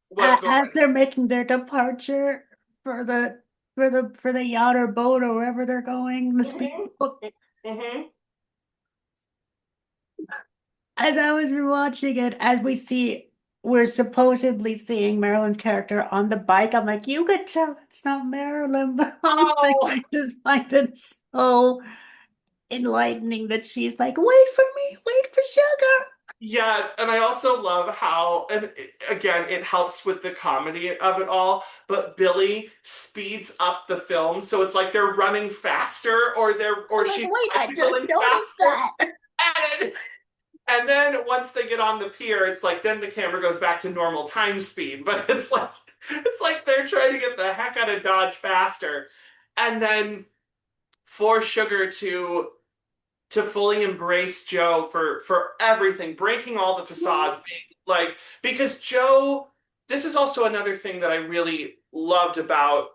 what, go As on. they're making their departure for the yacht or boat or wherever they're going, the Mhm. speedboat. Mhm. As I was rewatching it, as we're supposedly seeing Marilyn's character on the bike. I'm like, you could tell it's not Marilyn, but I'm like, Oh, I just find it so enlightening that she's like, wait for me, wait for sugar. yes, and I also love how, and again, it helps with the comedy of it all, but Billy speeds up the film, so it's like they're running faster, I or was like, she's wait, I just bicycling noticed faster, that. and and then once they get on the pier, it's like then the camera goes back to normal time speed, but it's like they're trying to get the heck out of Dodge faster, and then for Sugar to fully embrace Joe for everything, breaking all the facades, being like because Joe, this is also another thing that I really loved about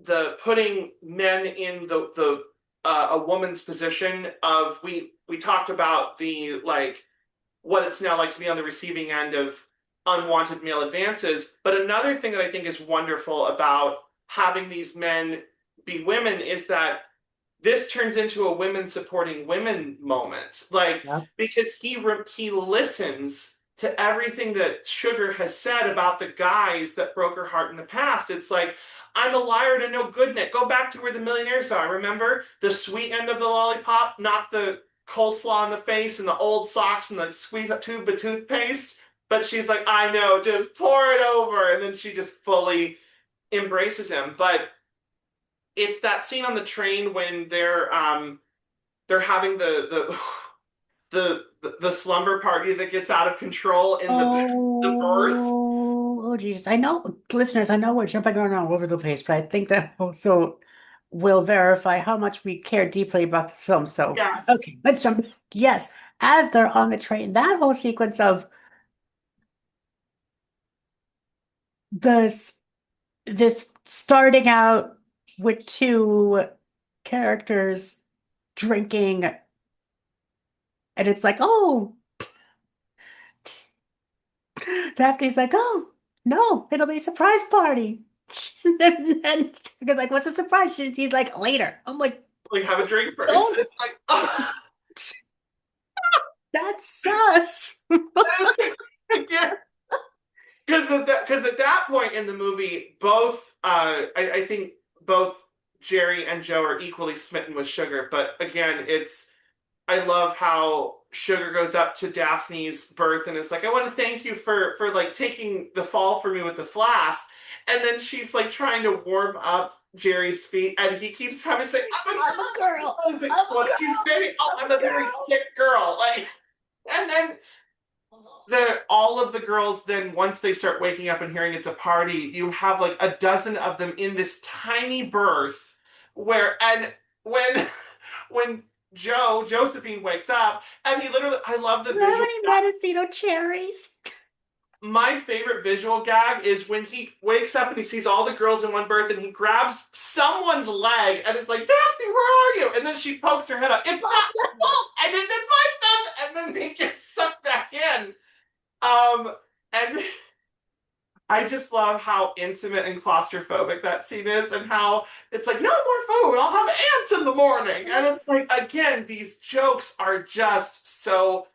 the putting men in the a woman's position of we talked about the like what it's now like to be on the receiving end of unwanted male advances, but another thing that I think is wonderful about having these men be women is that this turns into a women supporting women moment, like Yep. because he listens to everything that Sugar has said about the guys that broke her heart in the past. It's like I'm a liar and a no good Nick. Go back to where the millionaires are. Remember the sweet end of the lollipop, not the coleslaw in the face and the old socks and the squeeze up tube of toothpaste. But she's like, I know, just pour it over, and then she just fully embraces him. But it's that scene on the train when they're having the slumber party that gets out of control in the berth. Oh, Jesus. I know, listeners, I know we're jumping around all over the place, but I think that also will verify how much we care deeply about this film. So, Yes. okay, let's jump. Yes, as they're on the train, that whole sequence of this this starting out with two characters drinking, and it's like, oh, Daphne's like, oh, no, it'll be a surprise party. And because like, what's the surprise? He's like, later. I'm like, Like have a drink first. don't. It's like oh, That's sus. yeah. Because at that point in the movie, both I think both Jerry and Joe are equally smitten with Sugar. But again, it's I love how Sugar goes up to Daphne's berth and is like, I want to thank you for like taking the fall for me with the flask. And then she's like trying to warm up Jerry's feet, and he keeps having to say, I'm a I'm a girl. girl. Is it, I'm a well, she's girl. very, oh, I'm I'm a a very girl. sick girl. Like, and then all of the girls then once they start waking up and hearing it's a party, you have like a dozen of them in this tiny berth where and when when Josephine wakes up and he literally I love the Do you have visual. any Mendocino cherries? My favorite visual gag is when he wakes up and he sees all the girls in one berth and he grabs someone's leg and is like, Daphne, where are you? And then she pokes her head up. It's not your fault. I didn't invite them. And then he gets sucked back in. And I just love how intimate and claustrophobic that scene is and how it's like, no more food. I'll have ants in the morning. And it's like, again, these jokes are just so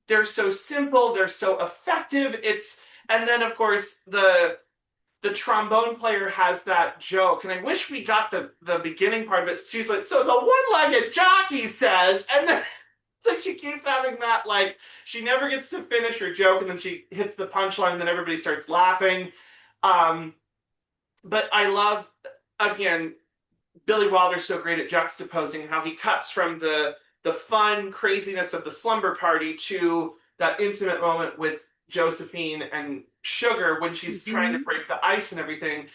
they're so simple, they're so effective. And then of course the trombone player has that joke, and I wish we got the beginning part of it. She's like, so the one-legged jockey says, and then it's like she keeps having that like she never gets to finish her joke, and then she hits the punchline, and then everybody starts laughing. Um, but I love again Billy Wilder's so great at juxtaposing how he cuts from the fun craziness of the slumber party to that intimate moment with Josephine and Sugar when she's trying to Mhm. break the ice and everything.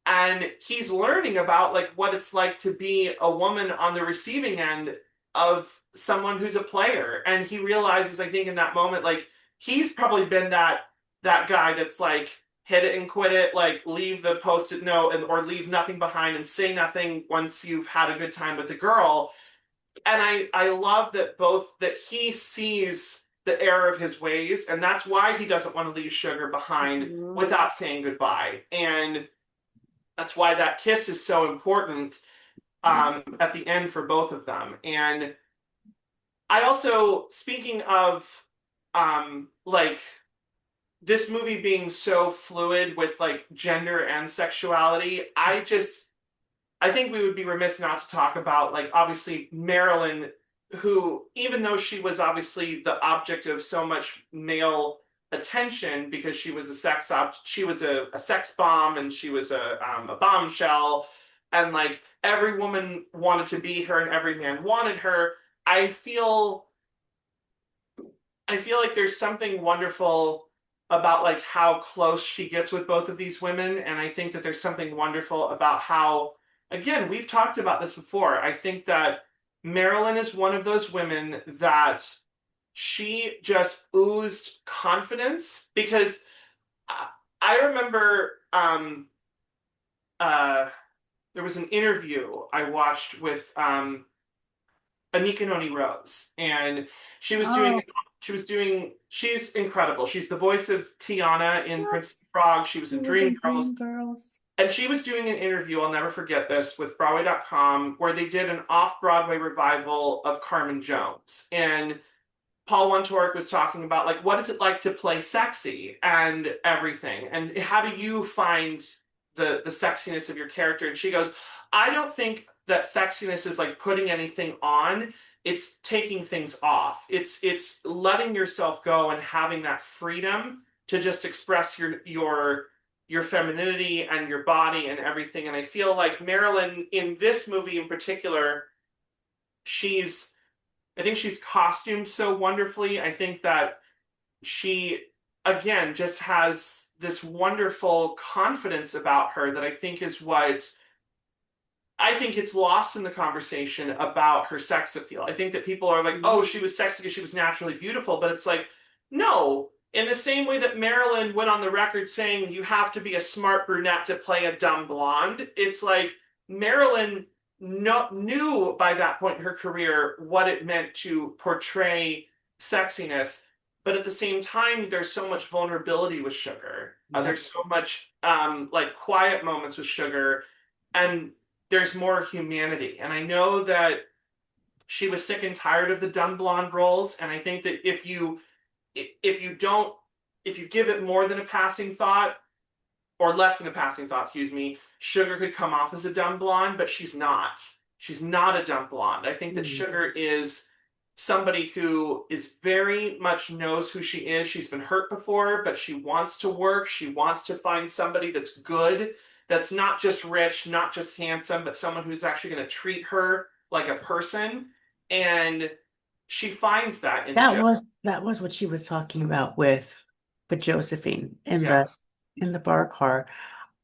And he's learning about like what it's like to be a woman on the receiving end of someone who's a player. And he realizes, I think, in that moment, like he's probably been that guy that's like hit it and quit it, like leave the post-it note and or leave nothing behind and say nothing once you've had a good time with the girl. And I love that that he sees the error of his ways, and that's why he doesn't want to leave Sugar behind without saying goodbye. And that's why that kiss is so important at the end for both of them. And I also, speaking of like this movie being so fluid with like gender and sexuality, I think we would be remiss not to talk about, like, obviously Marilyn, who, even though she was obviously the object of so much male attention because she was she was a sex bomb, and she was a bombshell, and like every woman wanted to be her and every man wanted her. I feel I feel like there's something wonderful about like how close she gets with both of these women, and I think that there's something wonderful about how, again, we've talked about this before. I think that Marilyn is one of those women that she just oozed confidence, because I remember there was an interview I watched with Anika Noni Rose, and she was doing she's incredible. She's the voice of Tiana in Princess Frog. She was in Dreamgirls. And she was doing an interview, I'll never forget this, with Broadway.com, where they did an off-Broadway revival of Carmen Jones. And Paul Wontorek was talking about, like, what is it like to play sexy and everything? And how do you find the sexiness of your character? And she goes, I don't think that sexiness is like putting anything on. It's taking things off. It's letting yourself go and having that freedom to just express your femininity and your body and everything. And I feel like Marilyn in this movie in particular, I think she's costumed so wonderfully. I think that she, again, just has this wonderful confidence about her that I think is what I think it's lost in the conversation about her sex appeal. I think that people are like, oh, she was sexy because she was naturally beautiful. But it's like, no. In the same way that Marilyn went on the record saying you have to be a smart brunette to play a dumb blonde, it's like Marilyn knew by that point in her career what it meant to portray sexiness. But at the same time, there's so much vulnerability with Sugar. There's so much like quiet moments with Sugar, and there's more humanity. And I know that she was sick and tired of the dumb blonde roles, and I think that if you give it more than a passing thought, or less than a passing thought, excuse me, Sugar could come off as a dumb blonde, but she's not. She's not a dumb blonde. I think that Sugar is somebody who is very much knows who she is. She's been hurt before, but she wants to work. She wants to find somebody that's good, that's not just rich, not just handsome, but someone who's actually going to treat her like a person. And she finds that in Joe. That was what she was talking about with Josephine in Yes. the bar car.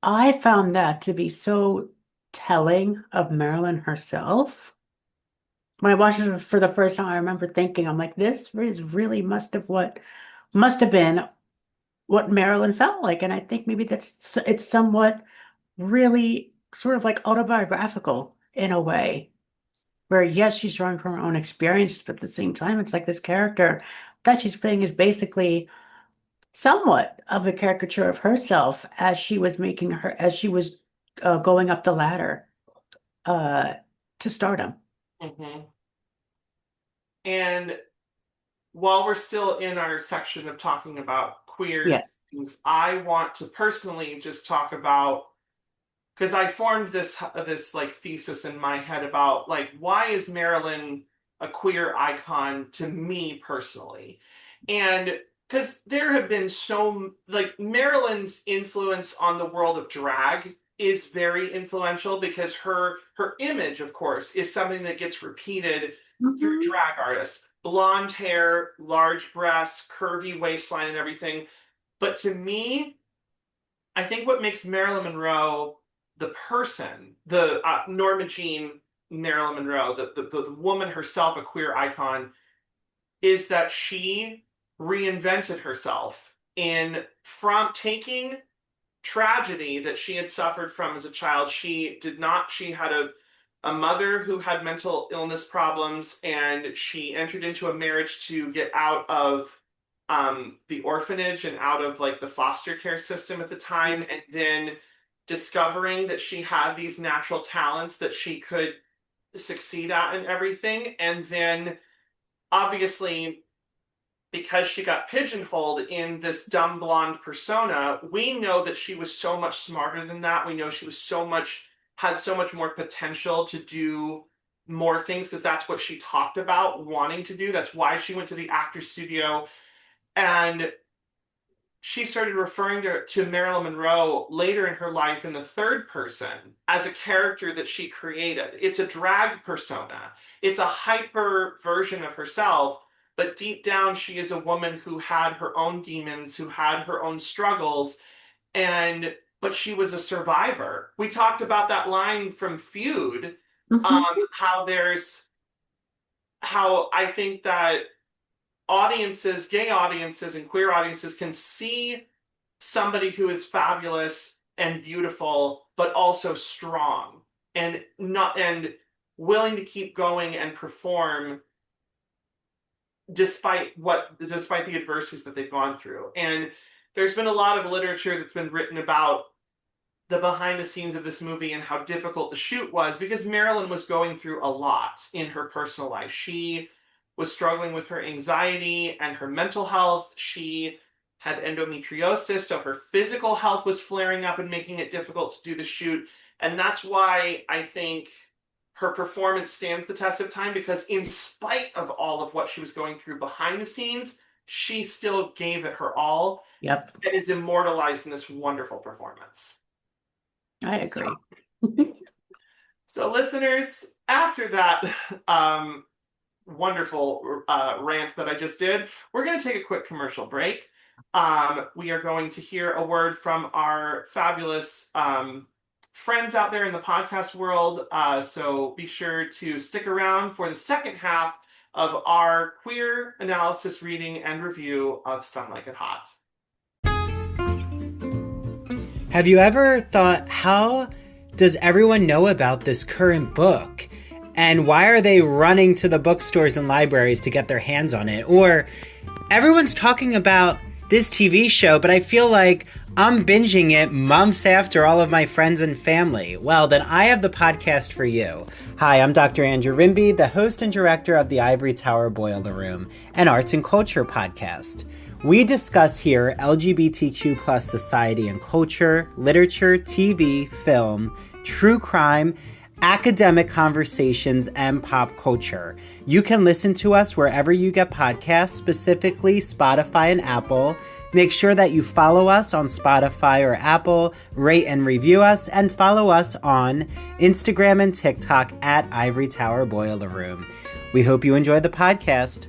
I found that to be so telling of Marilyn herself. When I watched it for the first time, I remember thinking, I'm like, this is really must have been what Marilyn felt like. And I think maybe it's somewhat really sort of like autobiographical in a way, where yes, she's drawing from her own experience, but at the same time, it's like this character that she's playing is basically somewhat of a caricature of herself as she was going up the ladder to stardom. Mm-hmm. And while we're still in our section of talking about queer things, I want to personally just talk about, because I formed this like thesis in my head about like, why is Marilyn a queer icon to me personally? And because there have been like Marilyn's influence on the world of drag is very influential, because her image, of course, is something that gets repeated through drag artists. Blonde hair, large breasts, curvy waistline, and everything. But to me, I think what makes Marilyn Monroe the person, the Norma Jean Marilyn Monroe, the woman herself, a queer icon, is that she reinvented herself from taking tragedy that she had suffered from as a child. She had a mother who had mental illness problems, and she entered into a marriage to get out of the orphanage and out of like the foster care system at the time, and then discovering that she had these natural talents that she could succeed at and everything. And then obviously, because she got pigeonholed in this dumb blonde persona, we know that she was so much smarter than that. We know she was had so much more potential to do more things, because that's what she talked about wanting to do. That's why she went to the actor's studio. And she started referring to Marilyn Monroe later in her life in the third person as a character that she created. It's a drag persona. It's a hyper version of herself, but deep down she is a woman who had her own demons, who had her own struggles, but she was a survivor. We talked about that line from Feud, how I think that audiences, gay audiences and queer audiences, can see somebody who is fabulous and beautiful, but also strong and willing to keep going and perform despite the adversities that they've gone through. And there's been a lot of literature that's been written about the behind the scenes of this movie and how difficult the shoot was, because Marilyn was going through a lot in her personal life. She was struggling with her anxiety and her mental health. She had endometriosis, so her physical health was flaring up and making it difficult to do the shoot. And that's why I think her performance stands the test of time, because in spite of all of what she was going through behind the scenes, she still gave it her all. Yep. And is immortalized in this wonderful performance. I agree. So listeners, after that wonderful rant that I just did, we're going to take a quick commercial break. We are going to hear a word from our fabulous friends out there in the podcast world. So be sure to stick around for the second half of our queer analysis, reading, and review of Some Like It Hot. Have you ever thought, how does everyone know about this current book? And why are they running to the bookstores and libraries to get their hands on it? Or everyone's talking about this TV show, but I feel like I'm binging it months after all of my friends and family. Well, then I have the podcast for you. Hi, I'm Dr. Andrew Rimby, the host and director of the Ivory Tower Boiler Room, an arts and culture podcast. We discuss here LGBTQ plus society and culture, literature, TV, film, true crime, academic conversations, and pop culture. You can listen to us wherever you get podcasts, specifically Spotify and Apple. Make sure that you follow us on Spotify or Apple, rate and review us, and follow us on Instagram and TikTok at Ivory Tower Boiler Room. We hope you enjoy the podcast.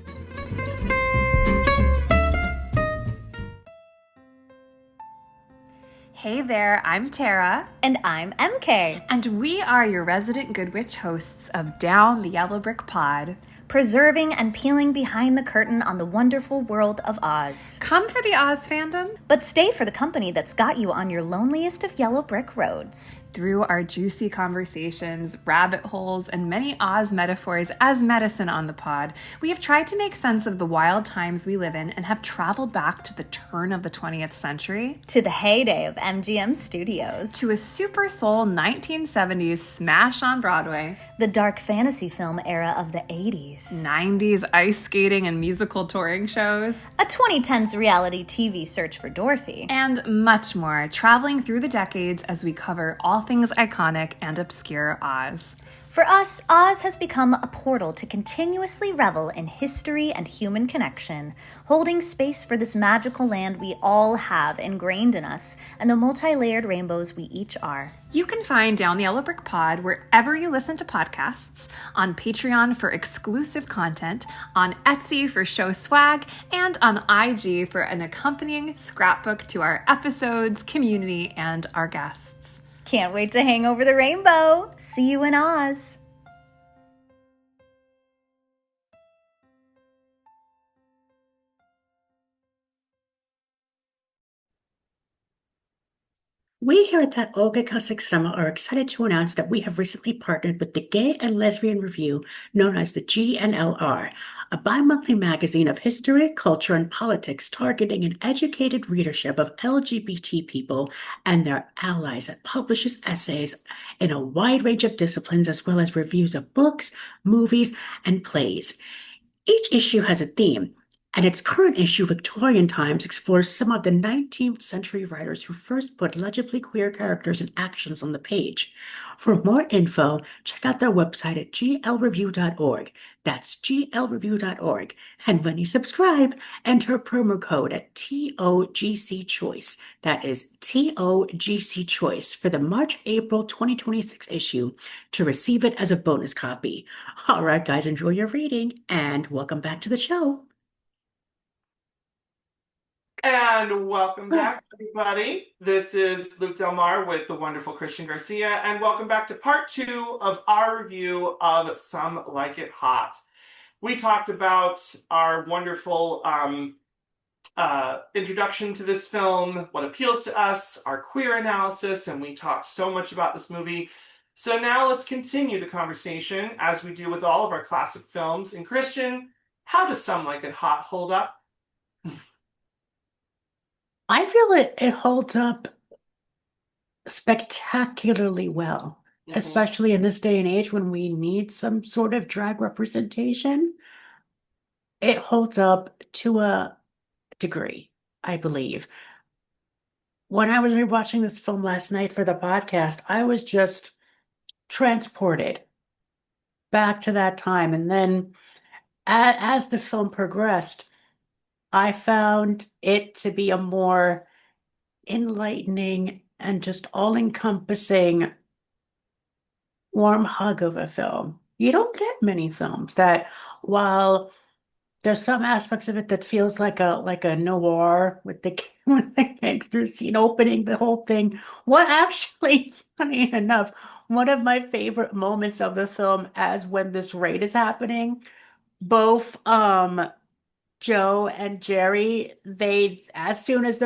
Hey there, I'm Tara. And I'm MK. And we are your resident Good Witch hosts of Down the Yellow Brick Pod, preserving and peeling behind the curtain on the wonderful world of Oz. Come for the Oz fandom, but stay for the company that's got you on your loneliest of yellow brick roads. Through our juicy conversations, rabbit holes, and many Oz metaphors as medicine on the pod, we have tried to make sense of the wild times we live in and have traveled back to the turn of the 20th century, to the heyday of MGM Studios, to a super soul 1970s smash on Broadway, the dark fantasy film era of the 80s, 90s ice skating and musical touring shows, a 2010s reality TV search for Dorothy, and much more, traveling through the decades as we cover all things iconic and obscure Oz. For us, Oz has become a portal to continuously revel in history and human connection, holding space for this magical land we all have ingrained in us and the multi-layered rainbows we each are. You can find Down the Yellow Brick Pod wherever you listen to podcasts, on Patreon for exclusive content, on Etsy for show swag, and on IG for an accompanying scrapbook to our episodes, community, and our guests. Can't wait to hang over the rainbow. See you in Oz. We here at that Olga Classic Cinema are excited to announce that we have recently partnered with the Gay and Lesbian Review, known as the GNLR, a bi-monthly magazine of history, culture, and politics targeting an educated readership of LGBT people and their allies that publishes essays in a wide range of disciplines as well as reviews of books, movies, and plays. Each issue has a theme, and its current issue, Victorian Times, explores some of the 19th century writers who first put legibly queer characters and actions on the page. For more info, check out their website at glreview.org. That's glreview.org. And when you subscribe, enter promo code at TOGC Choice. That is TOGC Choice for the March-April 2026 issue to receive it as a bonus copy. All right, guys, enjoy your reading and welcome back to the show. And welcome back, everybody. This is Luke Del Mar with the wonderful Christian Garcia, and welcome back to part 2 of our review of Some Like It Hot. We talked about our wonderful introduction to this film, what appeals to us, our queer analysis, and we talked so much about this movie. So now let's continue the conversation as we do with all of our classic films. And Christian, how does Some Like It Hot hold up? I feel it holds up spectacularly well, especially in this day and age when we need some sort of drag representation. It holds up to a degree, I believe. When I was rewatching this film last night for the podcast, I was just transported back to that time. And then as the film progressed, I found it to be a more enlightening and just all-encompassing warm hug of a film. You don't get many films that, while there's some aspects of it that feels like a noir with the with the gangster scene opening the whole thing. What actually, funny enough, one of my favorite moments of the film as when this raid is happening, both Joe and Jerry, they, as soon as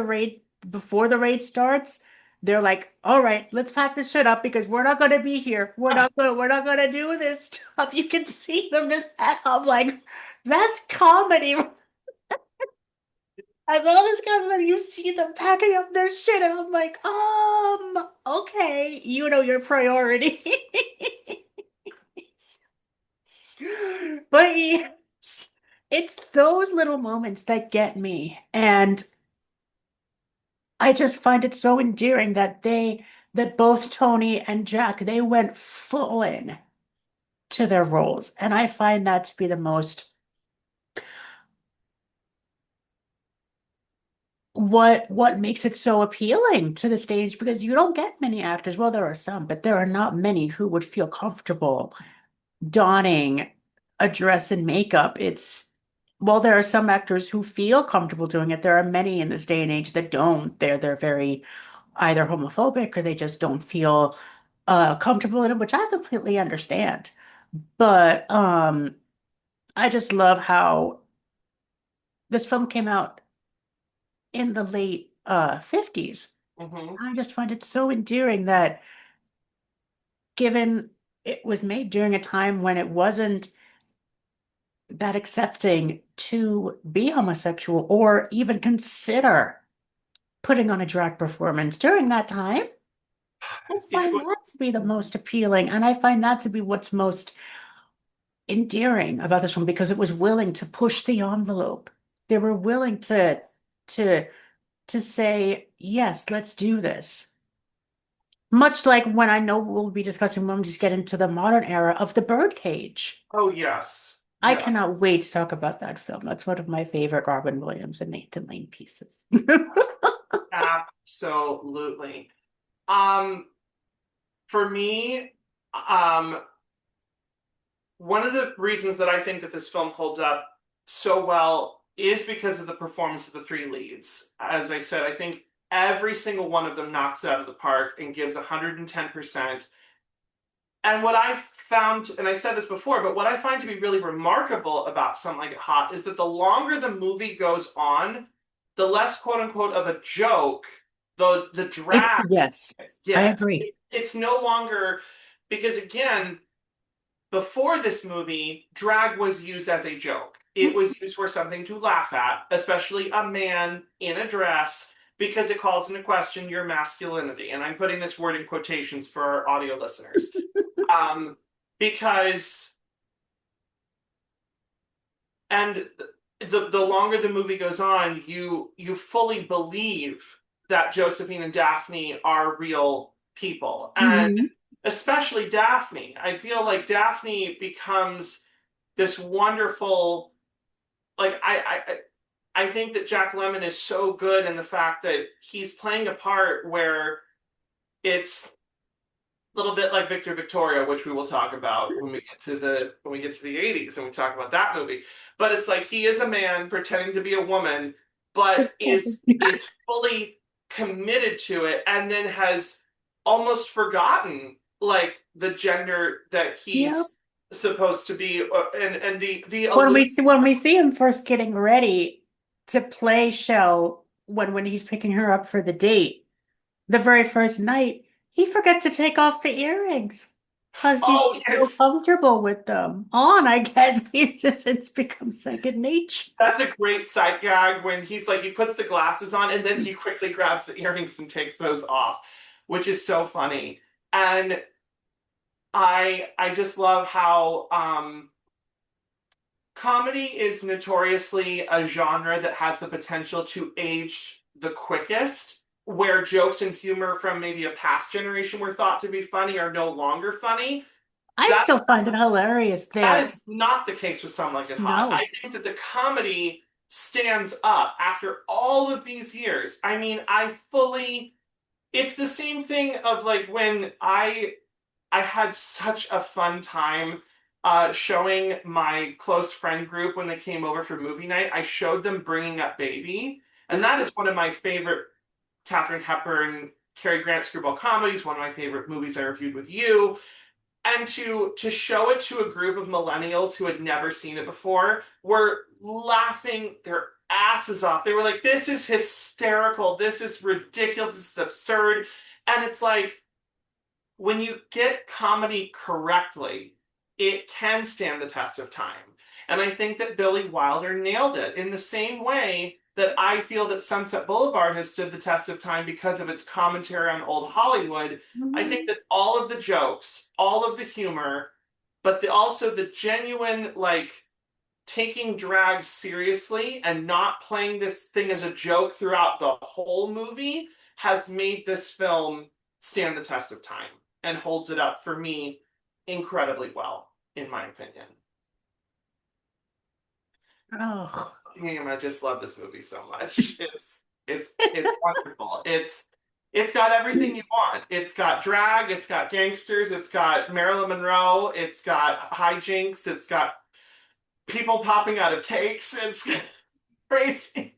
before the raid starts, they're like, all right, let's pack this shit up because we're not gonna be here. We're not gonna do this stuff. You can see them just pack up. Like, that's comedy. As all this goes on, you see them packing up their shit, and I'm like, okay, you know your priority. But yes, it's those little moments that get me. And I just find it so endearing that both Tony and Jack, they went full in to their roles. And I find that to be the most, what makes it so appealing to the stage, because you don't get many actors. Well, there are some, but there are not many who would feel comfortable donning a dress and makeup. Well, there are some actors who feel comfortable doing it. There are many in this day and age that don't. They're very either homophobic or they just don't feel comfortable in it, which I completely understand. But I just love how this film came out in the late 50s. I just find it so endearing that, given it was made during a time when it wasn't that accepting to be homosexual or even consider putting on a drag performance during that time, I find that to be the most appealing, and I find that to be what's most endearing about this one, because it was willing to push the envelope. They were willing to say, yes, let's do this. Much like when I know we'll be discussing when we just get into the modern era of The Birdcage. Oh, yes. I cannot wait to talk about that film. That's one of my favorite Robin Williams and Nathan Lane pieces. Absolutely. For me, one of the reasons that I think that this film holds up so well is because of the performance of the 3 leads. As I said, I think every single one of them knocks it out of the park and gives 110%. And what I found, and I said this before, but what I find to be really remarkable about Some Like It Hot is that the longer the movie goes on, the less quote unquote of a joke the drag. Yes, I Yes, agree. it's no longer, because again, before this movie, drag was used as a joke. It was used for something to laugh at, especially a man in a dress, because it calls into question your masculinity. And I'm putting this word in quotations for our audio listeners. Um, because, and the longer the movie goes on, you fully believe that Josephine and Daphne are real people. And Mhm. especially Daphne. I feel like Daphne becomes this wonderful, like I think that Jack Lemmon is so good in the fact that he's playing a part where it's a little bit like Victor Victoria, which we will talk about when we get to the 80s and we talk about that movie. But it's like he is a man pretending to be a woman, but is fully committed to it, and then has almost forgotten like the gender that Yep. he's supposed to be, and the When we see him first getting ready to play Shell, when he's picking her up for the date, the very first night, he forgets to take off the earrings because he's oh so yes. comfortable with them on. I guess it's become second nature. That's a great side gag when he's like, he puts the glasses on and then he quickly grabs the earrings and takes those off, which is so funny. And I just love how comedy is notoriously a genre that has the potential to age the quickest, where jokes and humor from maybe a past generation were thought to be funny are no longer funny. I That still find it hilarious that there. is not the case with Some Like It Hot. No. I think that the comedy stands up after all of these years. I mean, it's the same thing of like when I had such a fun time showing my close friend group when they came over for movie night. I showed them Bringing Up Baby, and that is one of my favorite Katharine Hepburn, Cary Grant screwball comedies, one of my favorite movies I reviewed with you. And to show it to a group of millennials who had never seen it before were laughing their asses off. They were like, this is hysterical. This is ridiculous. This is absurd. And it's like, when you get comedy correctly, it can stand the test of time. And I think that Billy Wilder nailed it in the same way that I feel that Sunset Boulevard has stood the test of time because of its commentary on old Hollywood. I think that all of the jokes, all of the humor, but also the genuine, like, taking drag seriously and not playing this thing as a joke throughout the whole movie has made this film stand the test of time and holds it up for me incredibly well, in my opinion. Oh, Damn, I just love this movie so much. It's wonderful. It's got everything you want. It's got drag, it's got gangsters, it's got Marilyn Monroe, it's got hijinks, it's got people popping out of cakes. It's crazy.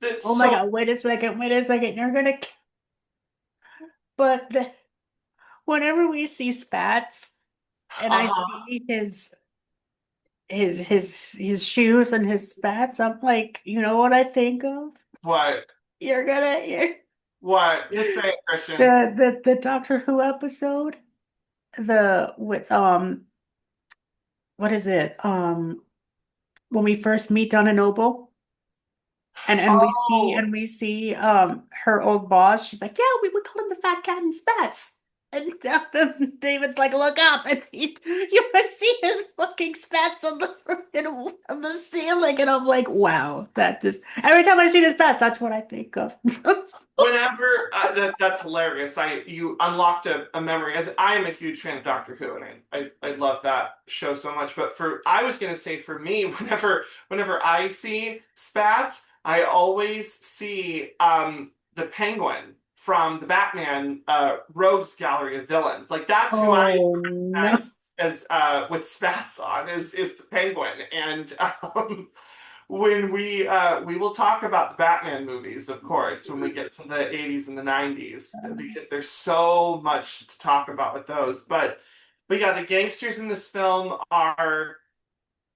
That's oh my so God! Wait a second. You're gonna. But whenever we see Spats, and I uh-huh. see his shoes and his spats, I'm like, you know what I think of? What? You're What? Just say it, Christian. the Doctor Who episode, the with what is it? When we first meet Donna Noble, and Oh, we see her old boss, she's like, yeah, we would call him the Fat Cat and Spats. And David's like, look up, and you would see his fucking spats on on the ceiling, and I'm like, wow, that just every time I see the spats, that's what I think of. whenever that's hilarious. You unlocked a memory. As I am a huge fan of Doctor Who, and I love that show so much. But I was gonna say for me, whenever I see Spats, I always see the Penguin from the Batman Rogues Gallery of Villains. Like that's who I Oh no. recognize as with Spats on is the Penguin, and when we will talk about the Batman movies, of course, when we get to the 80s and the 90s, because there's so much to talk about with those. But yeah, the gangsters in this film are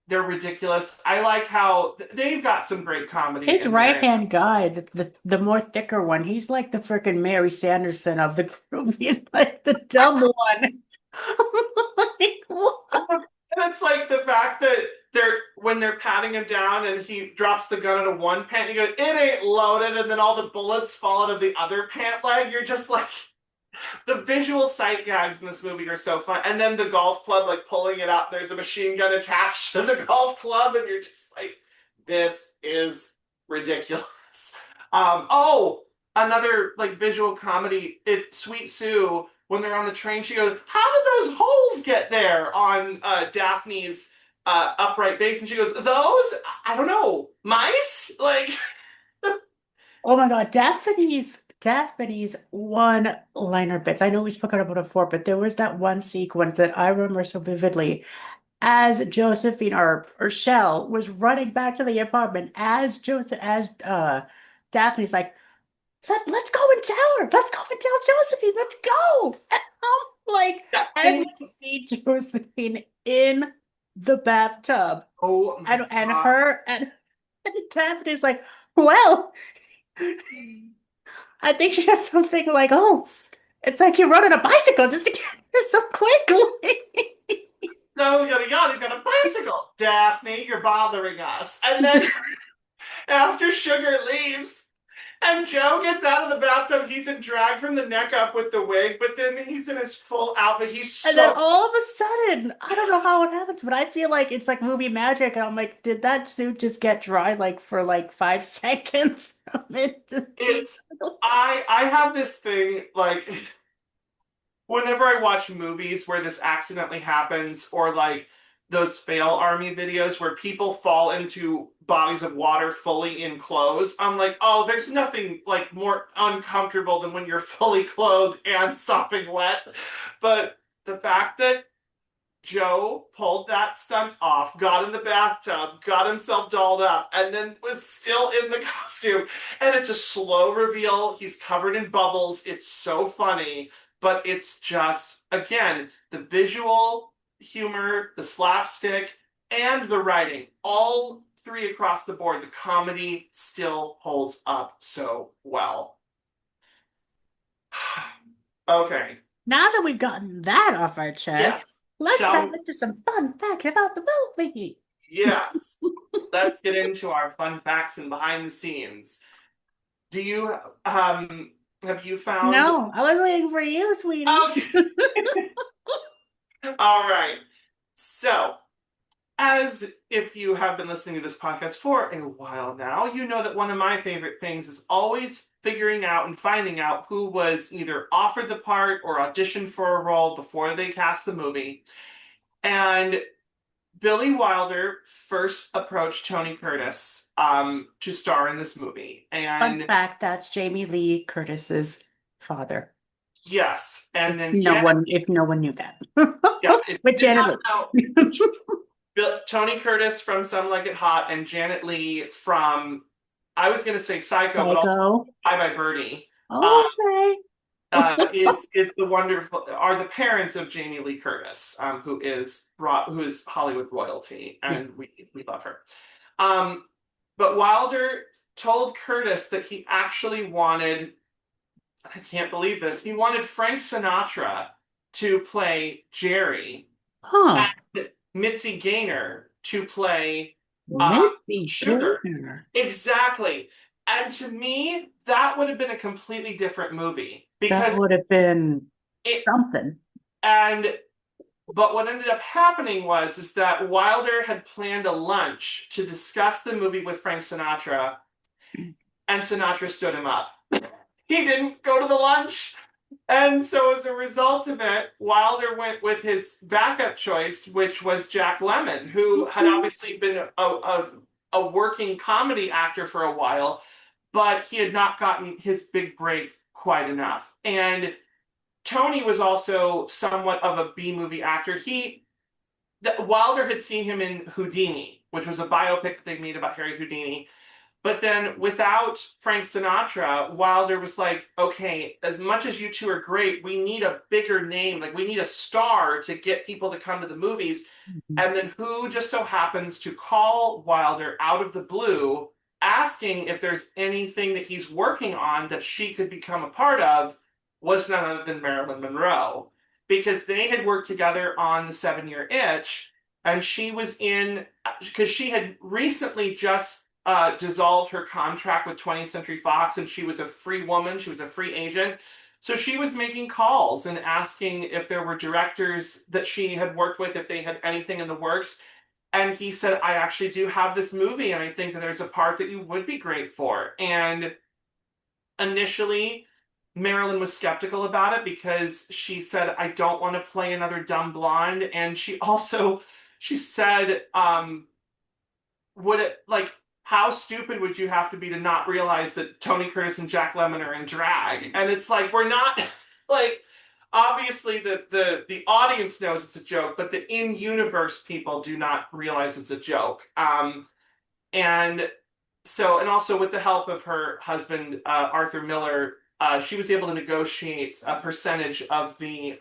they're ridiculous. I like how they've got some great comedy His in right there. hand guy, the more thicker one, he's like the freaking Mary Sanderson of the group. He's like the dumb one. Like, what? And it's like the fact that when they're patting him down and he drops the gun out of one pant, he goes, "It ain't loaded," and then all the bullets fall out of the other pant leg. You're just like, the visual sight gags in this movie are so fun. And then the golf club, like pulling it out, there's a machine gun attached to the golf club, and you're just like, this is ridiculous. Oh, another like visual comedy. It's Sweet Sue when they're on the train. She goes, "How did those holes get there on Daphne's upright base?" And she goes, "Those? I don't know. Mice?" Like, Oh my God, Daphne's one-liner bits. I know we've spoken about it before, but there was that one sequence that I remember so vividly as Josephine or Shell was running back to the apartment as Daphne's like, let's go and tell her. Let's go and tell Josephine. Let's go. And I'm like, as we see Josephine in the bathtub, oh my and God. her and Daphne's like, well, I think she has something like, oh, it's like you're running a bicycle just to get here so quickly. No, he's got a bicycle. Daphne, you're bothering us. And then after Sugar leaves and Joe gets out of the bathtub, he's in drag from the neck up with the wig, but then he's in his full outfit. And then all of a sudden, I don't know how it happens, but I feel like it's like movie magic. And I'm like, did that suit just get dry like for like 5 seconds from it? I have this thing like whenever I watch movies where this accidentally happens, or like those fail army videos where people fall into bodies of water fully in clothes, I'm like, oh, there's nothing like more uncomfortable than when you're fully clothed and sopping wet. But the fact that Joe pulled that stunt off, got in the bathtub, got himself dolled up, and then was still in the costume. And it's a slow reveal. He's covered in bubbles. It's so funny. But it's just, again, the visual humor, the slapstick, and the writing. All three across the board. The comedy still holds up so well. Okay. Now that we've gotten that off our chest, let's So- dive into some fun facts about the movie. Yes. Let's get into our fun facts and behind the scenes. Do you have you found No, I was waiting for you, sweetie. Okay. All right. So, as if you have been listening to this podcast for a while now, you know that one of my favorite things is always figuring out and finding out who was either offered the part or auditioned for a role before they cast the movie. And Billy Wilder first approached Tony Curtis to star in this movie. And Fun fact, that's Jamie Lee Curtis's father. yes, and then If no one knew that. Yeah, With Janet Leigh. Tony Curtis from Some Like It Hot and Janet Leigh from, I was going to say Psycho, but also Bye Bye Birdie. Okay. Is the wonderful, are the parents of Jamie Lee Curtis, who is Hollywood royalty, and we love her. But Wilder told Curtis that he actually wanted, I can't believe this, he wanted Frank Sinatra to play Jerry, and Mitzi Gaynor to play Sugar. Exactly. And to me, that would have been a completely different movie. Because that would have been something. But what ended up happening is that Wilder had planned a lunch to discuss the movie with Frank Sinatra, and Sinatra stood him up. He didn't go to the lunch. And so as a result of it, Wilder went with his backup choice, which was Jack Lemmon, who had obviously been a working comedy actor for a while, but he had not gotten his big break quite enough. And Tony was also somewhat of a B-movie actor. Wilder had seen him in Houdini, which was a biopic that they made about Harry Houdini. But then without Frank Sinatra, Wilder was like, okay, as much as you two are great, we need a bigger name. Like, we need a star to get people to come to the movies. And then who just so happens to call Wilder out of the blue, asking if there's anything that he's working on that she could become a part of, was none other than Marilyn Monroe. Because they had worked together on The 7-Year Itch, and she was in, because she had recently just dissolved her contract with 20th Century Fox, and she was a free woman, she was a free agent. So she was making calls and asking if there were directors that she had worked with, if they had anything in the works. And he said, I actually do have this movie, and I think that there's a part that you would be great for. And initially, Marilyn was skeptical about it because she said, I don't want to play another dumb blonde. And she said, would it, like, how stupid would you have to be to not realize that Tony Curtis and Jack Lemmon are in drag? And it's like, we're not, like, obviously the audience knows it's a joke, but the in-universe people do not realize it's a joke. And also with the help of her husband, Arthur Miller, she was able to negotiate a percentage of the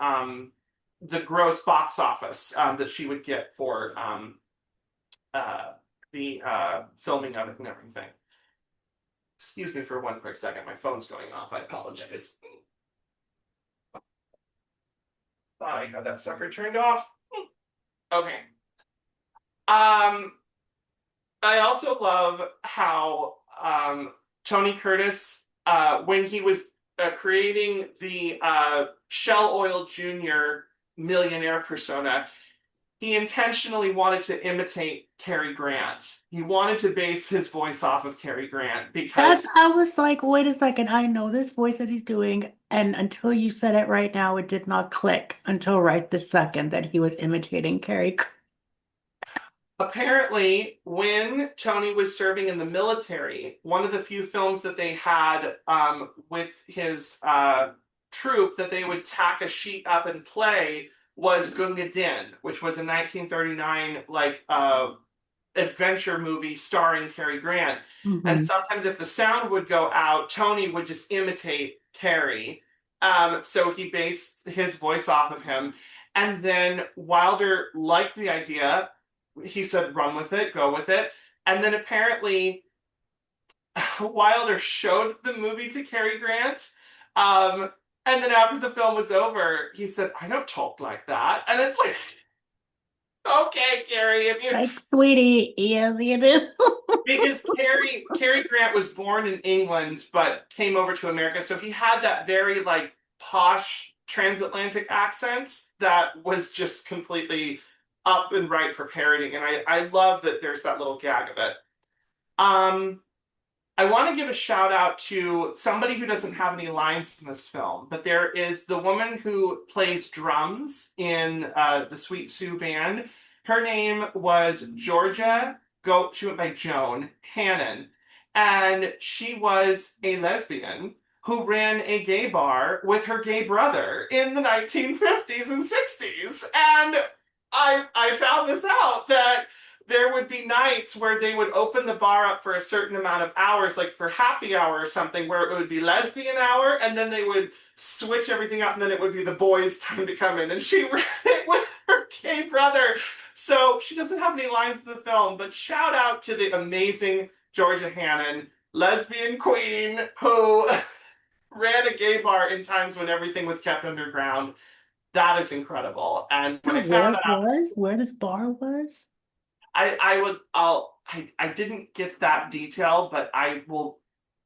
gross box office that she would get for the filming of it and everything. Excuse me for one quick second. My phone's going off. I apologize. Thought I had that sucker turned off. Okay. I also love how Tony Curtis, when he was creating the Shell Oil Jr. millionaire persona, he intentionally wanted to imitate Cary Grant. He wanted to base his voice off of Cary Grant because I was like, wait a second, I know this voice that he's doing, and until you said it right now, it did not click until right this second that he was imitating Cary Grant. Apparently, when Tony was serving in the military, one of the few films that they had with his troupe that they would tack a sheet up and play was Gunga Din, which was a 1939 adventure movie starring Cary Grant. Mm-hmm. And sometimes if the sound would go out, Tony would just imitate Cary. So he based his voice off of him. And then Wilder liked the idea. He said, run with it, go with it. And then apparently Wilder showed the movie to Cary Grant. And then after the film was over, he said, I don't talk like that. And it's like, okay, Cary, if you... Like, sweetie, yes, you do. Because Cary Grant was born in England, but came over to America. So he had that very, like, posh transatlantic accent that was just completely up and right for parodying. And I love that there's that little gag of it. I want to give a shout out to somebody who doesn't have any lines in this film, but there is the woman who plays drums in the Sweet Sue band. Her name was Georgia, she went by Joan Hannon, and she was a lesbian who ran a gay bar with her gay brother in the 1950s and 60s. And I found this out, that there would be nights where they would open the bar up for a certain amount of hours, like for happy hour or something, where it would be lesbian hour, and then they would switch everything up, and then it would be the boys' time to come in. And she ran it with her gay brother. So she doesn't have any lines in the film, but shout out to the amazing Georgia Hannon, lesbian queen, who ran a gay bar in times when everything was kept underground. That is incredible. And when I found out where this bar was, I didn't get that detail, but I will,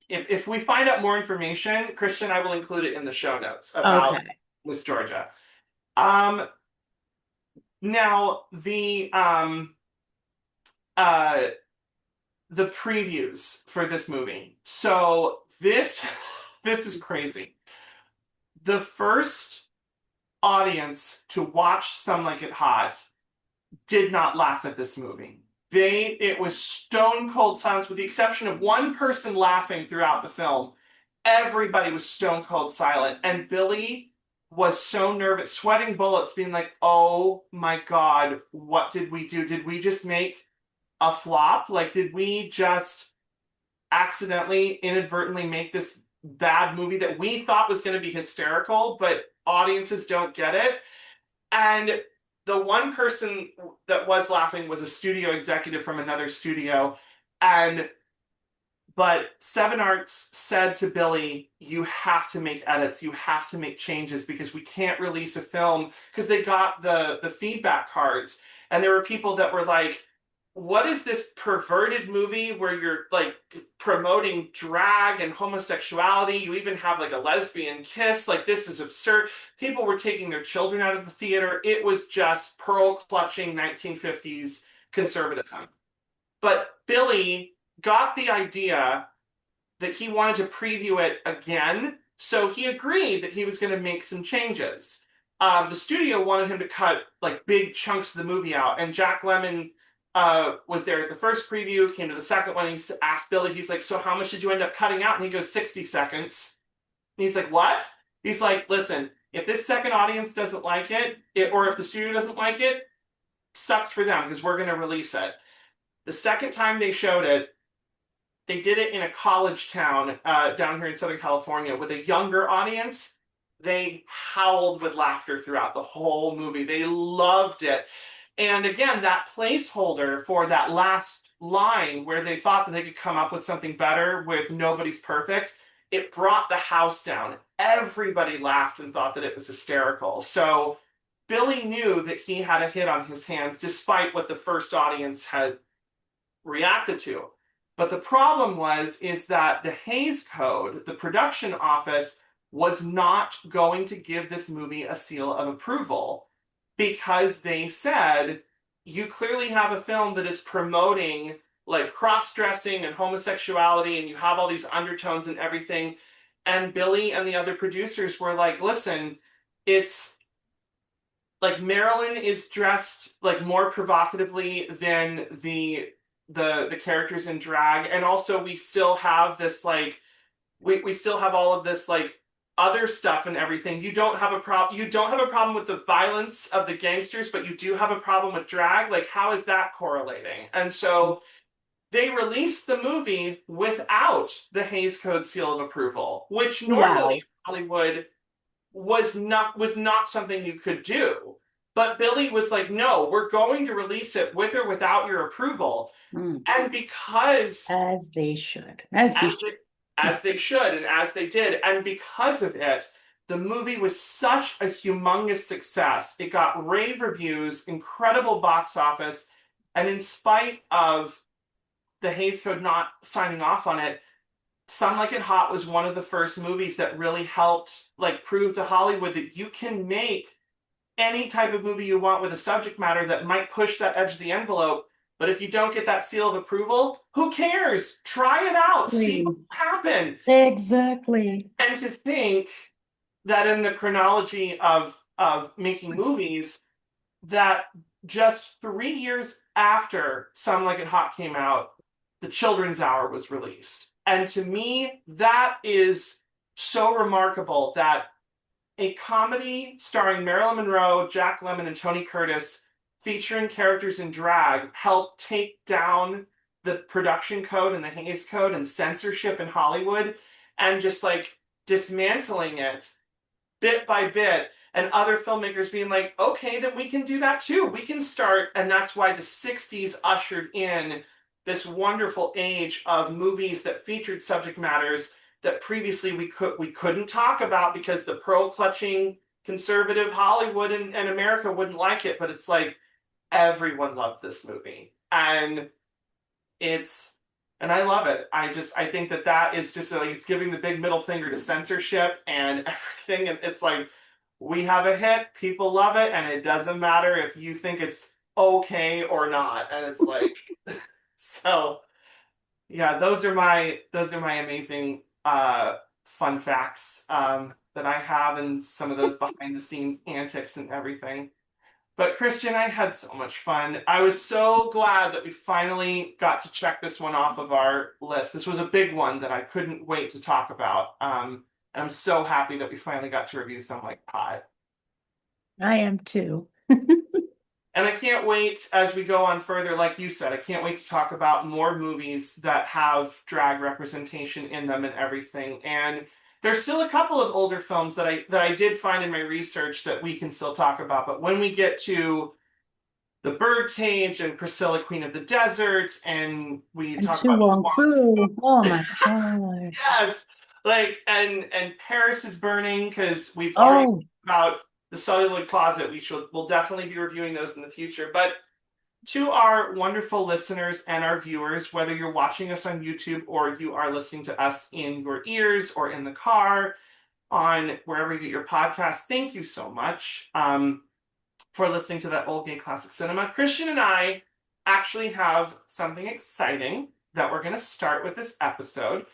if we find out more information, Christian, I will include it in the show notes about Miss Georgia. Now the previews for this movie. So this is crazy. The first audience to watch Some Like It Hot did not laugh at this movie. It was stone cold silence, with the exception of one person laughing throughout the film. Everybody was stone cold silent. And Billy was so nervous, sweating bullets, being like, oh my God, what did we do? Did we just make a flop? Like, did we just accidentally, inadvertently make this bad movie that we thought was going to be hysterical, but audiences don't get it. And the one person that was laughing was a studio executive from another studio. But Seven Arts said to Billy, you have to make edits, you have to make changes because we can't release a film, because they got the feedback cards. And there were people that were like, what is this perverted movie where you're like promoting drag and homosexuality? You even have like a lesbian kiss. Like, this is absurd. People were taking their children out of the theater. It was just pearl clutching 1950s conservatism. But Billy got the idea that he wanted to preview it again, so he agreed that he was going to make some changes. The studio wanted him to cut like big chunks of the movie out, and Jack Lemmon was there at the first preview, came to the second one, and he asked Billy, he's like, so how much did you end up cutting out? And he goes, 60 seconds. And he's like, what? He's like, listen, if this second audience doesn't like it, or if the studio doesn't like it, sucks for them, because we're going to release it. The second time they showed it, they did it in a college town down here in Southern California with a younger audience. They howled with laughter throughout the whole movie. They loved it. And again, that placeholder for that last line where they thought that they could come up with something better with Nobody's Perfect, it brought the house down. Everybody laughed and thought that it was hysterical. So Billy knew that he had a hit on his hands despite what the first audience had reacted to. But the problem is that the Hays Code, the production office, was not going to give this movie a seal of approval because they said, you clearly have a film that is promoting like cross-dressing and homosexuality, and you have all these undertones and everything. And Billy and the other producers were like, listen, it's like Marilyn is dressed like more provocatively than the characters in drag, and also we still have this like we still have all of this like other stuff and everything. You don't have a problem with the violence of the gangsters, but you do have a problem with drag. Like, how is that correlating? And so they released the movie without the Hays Code seal of approval, which normally in Hollywood was not something you could do. But Billy was like, no, we're going to release it with or without your approval. And because as they should, and as they did, and because of it, the movie was such a humongous success. It got rave reviews, incredible box office, and in spite of the Hays Code not signing off on it, Some Like It Hot was one of the first movies that really helped like prove to Hollywood that you can make any type of movie you want with a subject matter that might push that edge of the envelope. But if you don't get that seal of approval, who cares? Try it out. See what will happen. Exactly. And to think that in the chronology of making movies, that just 3 years after Some Like It Hot came out, The Children's Hour was released. And to me, that is so remarkable that a comedy starring Marilyn Monroe, Jack Lemmon, and Tony Curtis, featuring characters in drag, helped take down the production code and the Hays Code and censorship in Hollywood, and just like dismantling it bit by bit, and other filmmakers being like, okay, then we can do that too. We can start. And that's why the 60s ushered in this wonderful age of movies that featured subject matters that previously we couldn't talk about because the pearl clutching conservative Hollywood and America wouldn't like it. But it's like everyone loved this movie, and I love it. I think that is just like, it's giving the big middle finger to censorship and everything. And it's like, we have a hit, people love it, and it doesn't matter if you think it's okay or not. And it's like, so yeah, those are my amazing fun facts that I have, and some of those behind the scenes antics and everything. But Christian, I had so much fun. I was so glad that we finally got to check this one off of our list. This was a big one that I couldn't wait to talk about. And I'm so happy that we finally got to review Some Like It Hot. I am too. And I can't wait as we go on further, like you said, I can't wait to talk about more movies that have drag representation in them and everything. And there's still a couple of older films that I did find in my research that we can still talk about. But when we get to The Birdcage and Priscilla, Queen of the Desert, and we And talk Tu about Wong Fu. Oh my God. yes, like and Paris is Burning because we've already Oh, talked about the celluloid closet. We'll definitely be reviewing those in the future. But to our wonderful listeners and our viewers, whether you're watching us on YouTube or you are listening to us in your ears or in the car, on wherever you get your podcasts, thank you so much. For listening to that old gay classic cinema. Christian and I actually have something exciting that we're going to start with this episode.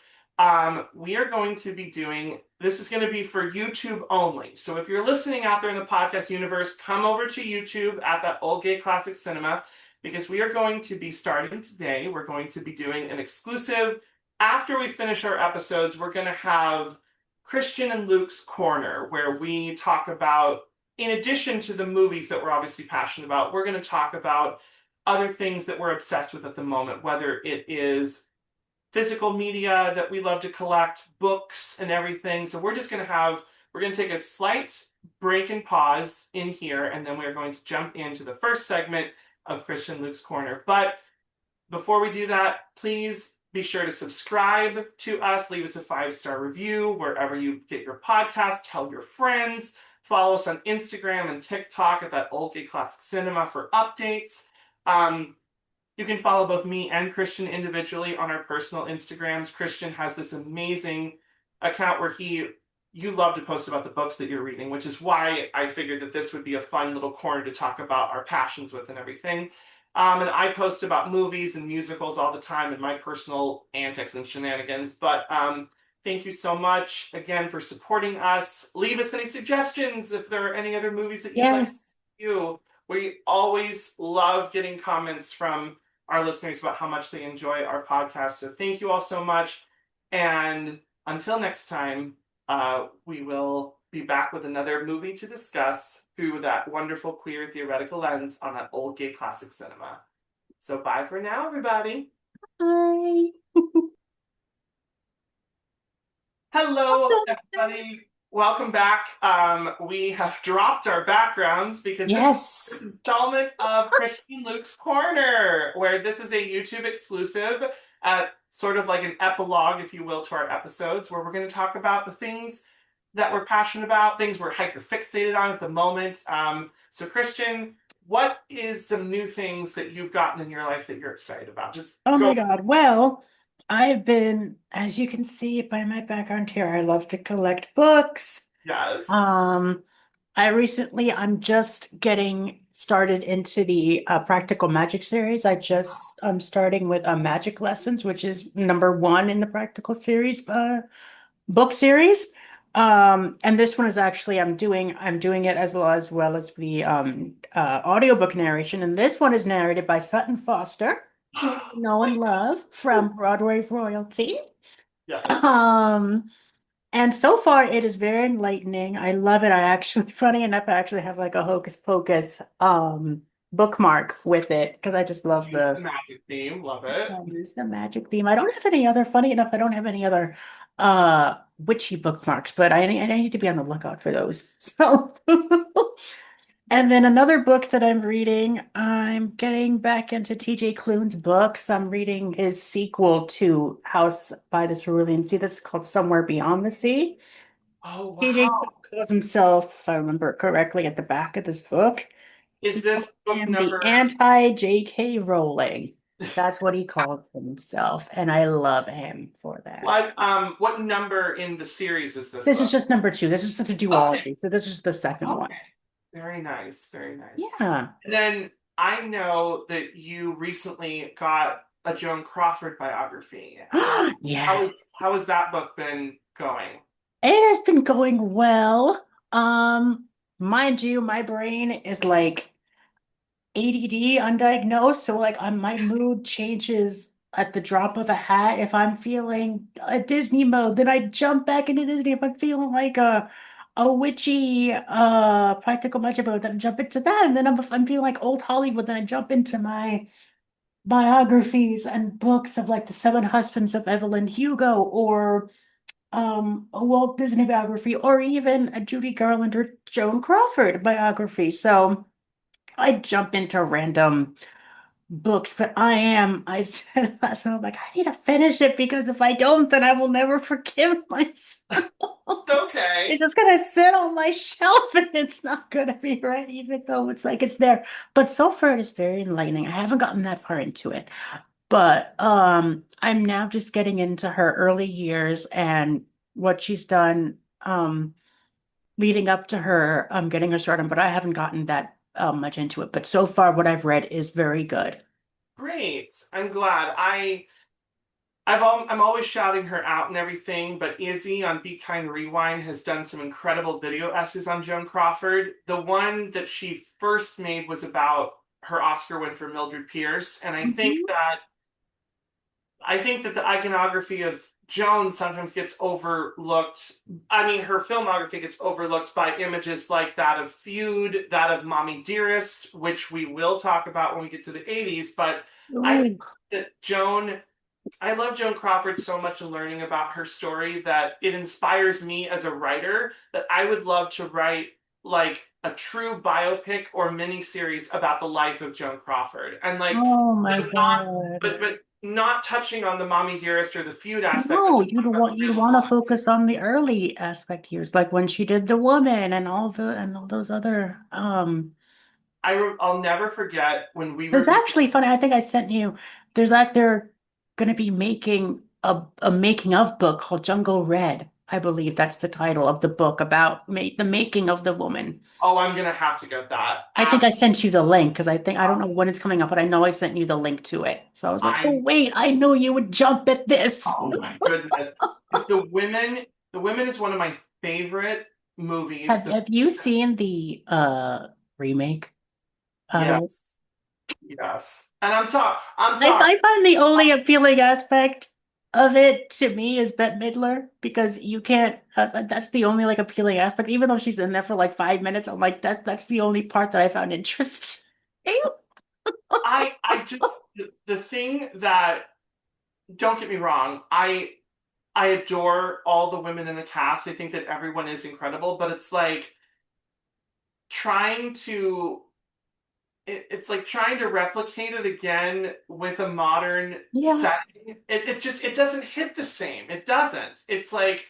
We are going to be doing this is going to be for YouTube only. So if you're listening out there in the podcast universe, come over to YouTube at that old gay classic cinema because we are going to be starting today. We're going to be doing an exclusive. After we finish our episodes, we're going to have Christian and Luke's Corner, where we talk about, in addition to the movies that we're obviously passionate about, we're going to talk about other things that we're obsessed with at the moment, whether it is physical media that we love to collect, books and everything. So we're going to take a slight break and pause in here, and then we're going to jump into the first segment of Christian Luke's Corner. But before we do that, please be sure to subscribe to us, leave us a 5-star review wherever you get your podcast, tell your friends, follow us on Instagram and TikTok at that old gay classic cinema for updates. You can follow both me and Christian individually on our personal Instagrams. Christian has this amazing account where you love to post about the books that you're reading, which is why I figured that this would be a fun little corner to talk about our passions with and everything. And I post about movies and musicals all the time and my personal antics and shenanigans. But thank you so much again for supporting us. Leave us any suggestions if there are any other movies that you'd like to yes. review. We always love getting comments from our listeners about how much they enjoy our podcast. So thank you all so much. And until next time, we will be back with another movie to discuss through that wonderful queer theoretical lens on that old gay classic cinema. So bye for now, everybody. Bye. Hello, everybody. Welcome back. We have dropped our backgrounds because this is an installment of Christian Luke's Corner, where this is a YouTube exclusive, sort of like an epilogue, if you will, to our episodes, where we're going to talk about the things that we're passionate about, things we're hyper-fixated on at the moment. So Christian, what is some new things that you've gotten in your life that you're excited about? Just Oh go. my God. Well, I've been, as you can see by my background here, I love to collect books. Yes. I'm just getting started into the practical magic series. I'm starting with magic lessons, which is #1 in the practical series book series. And this one is actually I'm doing it as well as the audiobook narration. And this one is narrated by Sutton Foster, who we know and love from Broadway royalty. Yes. And so far it is very enlightening. I love it. Funny enough, I actually have like a Hocus Pocus bookmark with it because I just love Use the magic theme. Love it. I use the magic theme. I don't have any other, funny enough, I don't have any other witchy bookmarks, but I need to be on the lookout for those. So and then another book that I'm reading, I'm getting back into TJ Klune's books. I'm reading his sequel to House by the Cerulean Sea. This is called Somewhere Beyond the Sea. Oh, wow. TJ calls himself, if I remember correctly, at the back of this book. Is this book number? The anti-JK Rowling. That's what he calls himself, and I love him for that. What number in the series is this? This book? is just #2. This is just a duology, okay. So this is the second one. Very nice, very nice. Yeah. And then I know that you recently got a Joan Crawford biography. Yes. How has that book been going? It has been going well. Mind you, my brain is like ADD undiagnosed, so like my mood changes at the drop of a hat. If I'm feeling a Disney mode, then I jump back into Disney. If I'm feeling like a witchy practical magic, but then I jump into that, and then I'm feeling like old Hollywood. Then I jump into my biographies and books of like the Seven Husbands of Evelyn Hugo, or a Walt Disney biography, or even a Judy Garland or Joan Crawford biography. So I jump into random books, but I said last night, I'm like, I need to finish it because if I don't, then I will never forgive myself. It's okay. It's just gonna sit on my shelf and it's not gonna be right, even though it's like it's there. But so far it is very enlightening. I haven't gotten that far into it. But I'm now just getting into her early years and what she's done leading up to her getting her started, but I haven't gotten that much into it. But so far what I've read is very good. Great. I'm glad. I'm always shouting her out and everything, but Izzy on Be Kind Rewind has done some incredible video essays on Joan Crawford. The one that she first made was about her Oscar win for Mildred Pierce, and I think that the iconography of Joan sometimes gets overlooked. I mean, her filmography gets overlooked by images like that of Feud, that of Mommy Dearest, which we will talk about when we get to the 80s. But I think that I love Joan Crawford so much and learning about her story that it inspires me as a writer that I would love to write like a true biopic or miniseries about the life of Joan Crawford. And like, Oh my but not, God. but not touching on the Mommy Dearest or the Feud aspect, but No, to talk about the you'd real want to life. focus on the early aspect years, like when she did The Woman and all those other I'll never forget when we there's were actually funny, I think I sent you they're gonna be making a making of book called Jungle Red. I believe that's the title of the book about the making of the woman. oh, I'm gonna have to get that. I think I sent you the link because I don't know when it's coming up, but I know I sent you the link to it. So I was like, oh I'm wait, I knew you would jump at this. Oh my goodness. It's The Women is one of my favorite movies. Have you seen the remake of it? Yes, yes. And I'm sorry. I'm I, sorry. I find the only appealing aspect of it to me is Bette Midler because you can't. That's the only like appealing aspect. Even though she's in there for like 5 minutes, I'm like that's the only part that I found interesting. I just the thing that don't get me wrong, I adore all the women in the cast. I think that everyone is incredible, but it's like trying to it's like trying to replicate it again with a modern Yeah, setting. It just it doesn't hit the same. It doesn't. It's like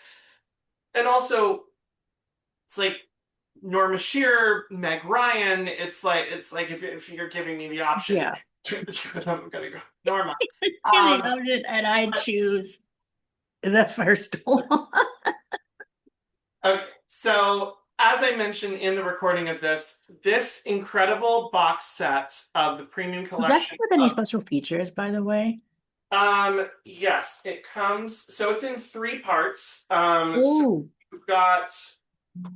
and also it's like Norma Shearer, Meg Ryan. It's like if you're giving me the option yeah. between the two of them, I'm gonna go Norma. Really Um, loved it, and I but choose the first one. okay, so as I mentioned in the recording of this incredible box set of the premium Does that come collection with any of special features, by the way? yes, it comes so it's in three parts. So Oh, you've got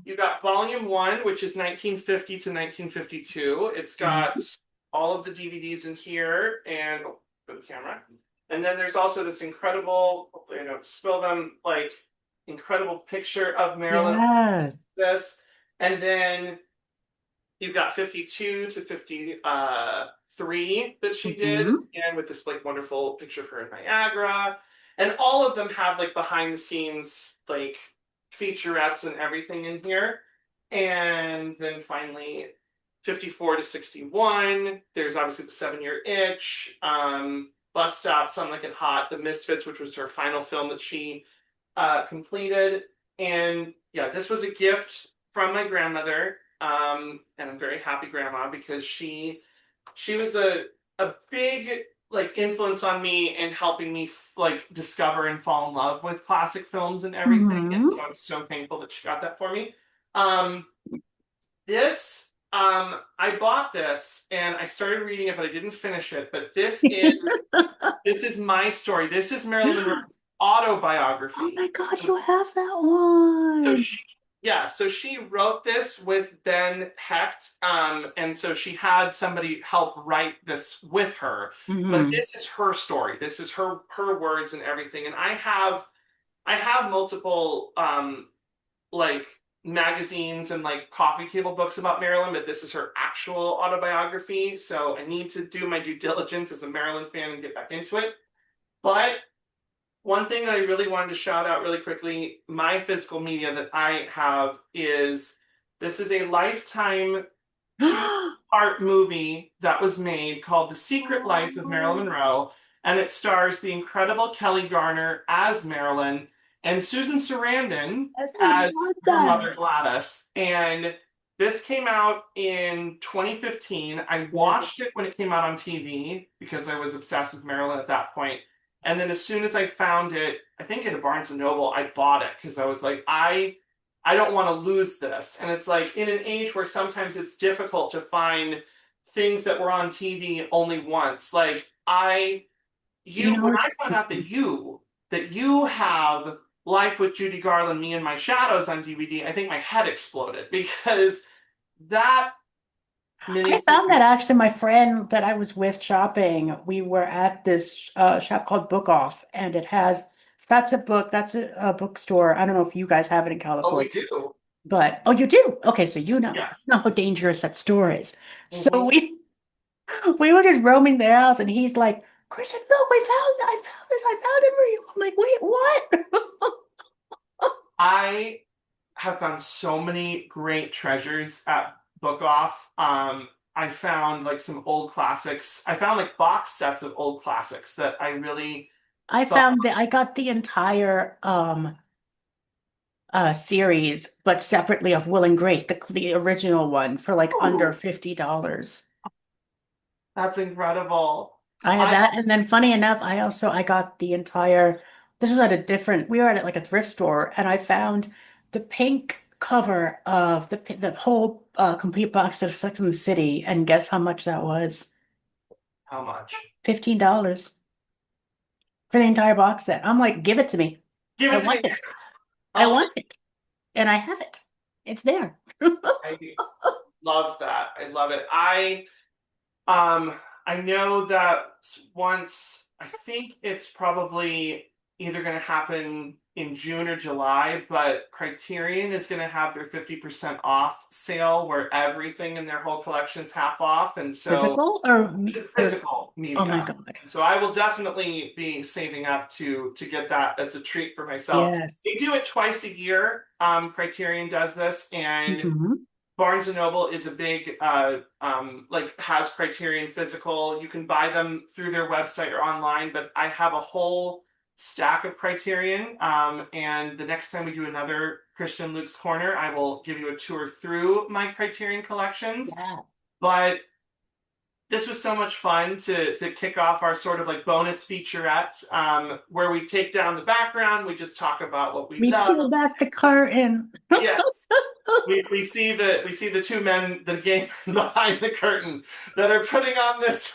you got volume one, which is 1950 to 1952. It's got all of the DVDs in here and for the camera. And then there's also this incredible, hopefully I don't spill them, like incredible picture of Marilyn. yes. This. And then you've got 52 to 53 that she did, Hmm. and with this like wonderful picture of her in Niagara. And all of them have like behind the scenes like featurettes and everything in here. And then finally 54 to 61, there's obviously the 7 Year Itch, Bus Stop, Some Like It Hot, The Misfits, which was her final film that she completed. And yeah, this was a gift from my grandmother. And I'm very happy grandma because she was a big like influence on me and helping me like discover and fall in love with classic films and everything. And Hmm. so I'm so thankful that she got that for me. This I bought this and I started reading it, but I didn't finish it. But this is my story. This is Marilyn Monroe's Oh autobiography. my God, you have that So one. so she wrote this with Ben Hecht, and so she had somebody help write this with her. But Hmm. this is her story. This is her words and everything. And I have multiple like magazines and like coffee table books about Marilyn, but this is her actual autobiography. So I need to do my due diligence as a Marilyn fan and get back into it. But one thing that I really wanted to shout out really quickly, my physical media that I have is this is a Lifetime two-part movie that was made called The Secret Life of Marilyn Monroe, and it stars the incredible Kelly Garner as Marilyn and Susan Sarandon as her mother Gladys. And this came out in 2015. I watched it when it came out on TV because I was obsessed with Marilyn at that point. And then as soon as I found it, I think at a Barnes & Noble, I bought it because I was like, I don't want to lose this. And it's like in an age where sometimes it's difficult to find things that were on TV only once. Like when I found out that you have Life with Judy Garland, Me and My Shadows on DVD, I think my head exploded because that I found that actually my friend that I was with shopping, we were at this shop called Book Off, and that's a bookstore. I don't know if you guys have it in California. Oh, we do. But you do? Okay, so Yes. you know how dangerous that store is. So we were just roaming their house, and he's like, Christian, look, I found it for you. I'm like, wait, what? I have found so many great treasures at Book Off. I found like some old classics. I found like box sets of old classics that I really I got the entire series, but separately of Will and Grace, the original one for like under $50. That's incredible. I had that, and then funny enough, I got the entire. This was we were at like a thrift store, and I found the pink cover of the whole complete box of Sex and the City, and guess how much that was? How much? $15 for the entire box set. I'm like, give it to me. Give it to me. I want it, and I have it. It's there. I love that. I love it. I know that once, I think it's probably either going to happen in June or July, but Criterion is going to have their 50% off sale where everything in their whole collection is half off. And so physical or physical media. Oh my God. So I will definitely be saving up to get that as a treat for myself. Yes. They do it twice a year. Criterion does this, and Barnes & Noble is a big, has Criterion physical. You can buy them through their website or online, but I have a whole stack of Criterion. And the next time we do another Christian Luke's Corner, I will give you a tour through my Criterion collections. Yeah. But this was so much fun to kick off our sort of like bonus featurettes, where we take down the background. We just talk about what we love. We peel back the curtain. Yes. we see the two men, the game behind the curtain that are putting on this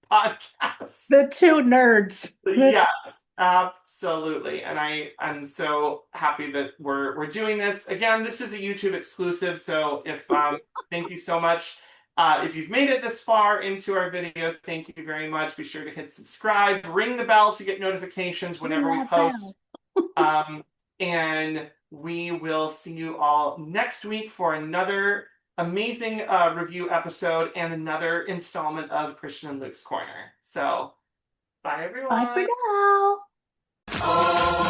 podcast. The two nerds. Yes, absolutely. And I'm so happy that we're doing this. Again, this is a YouTube exclusive, so if thank you so much. If you've made it this far into our video, thank you very much. Be sure to hit subscribe, ring the bell to get notifications whenever we post. And we will see you all next week for another amazing review episode and another installment of Christian and Luke's Corner. So, bye everyone. Bye for now.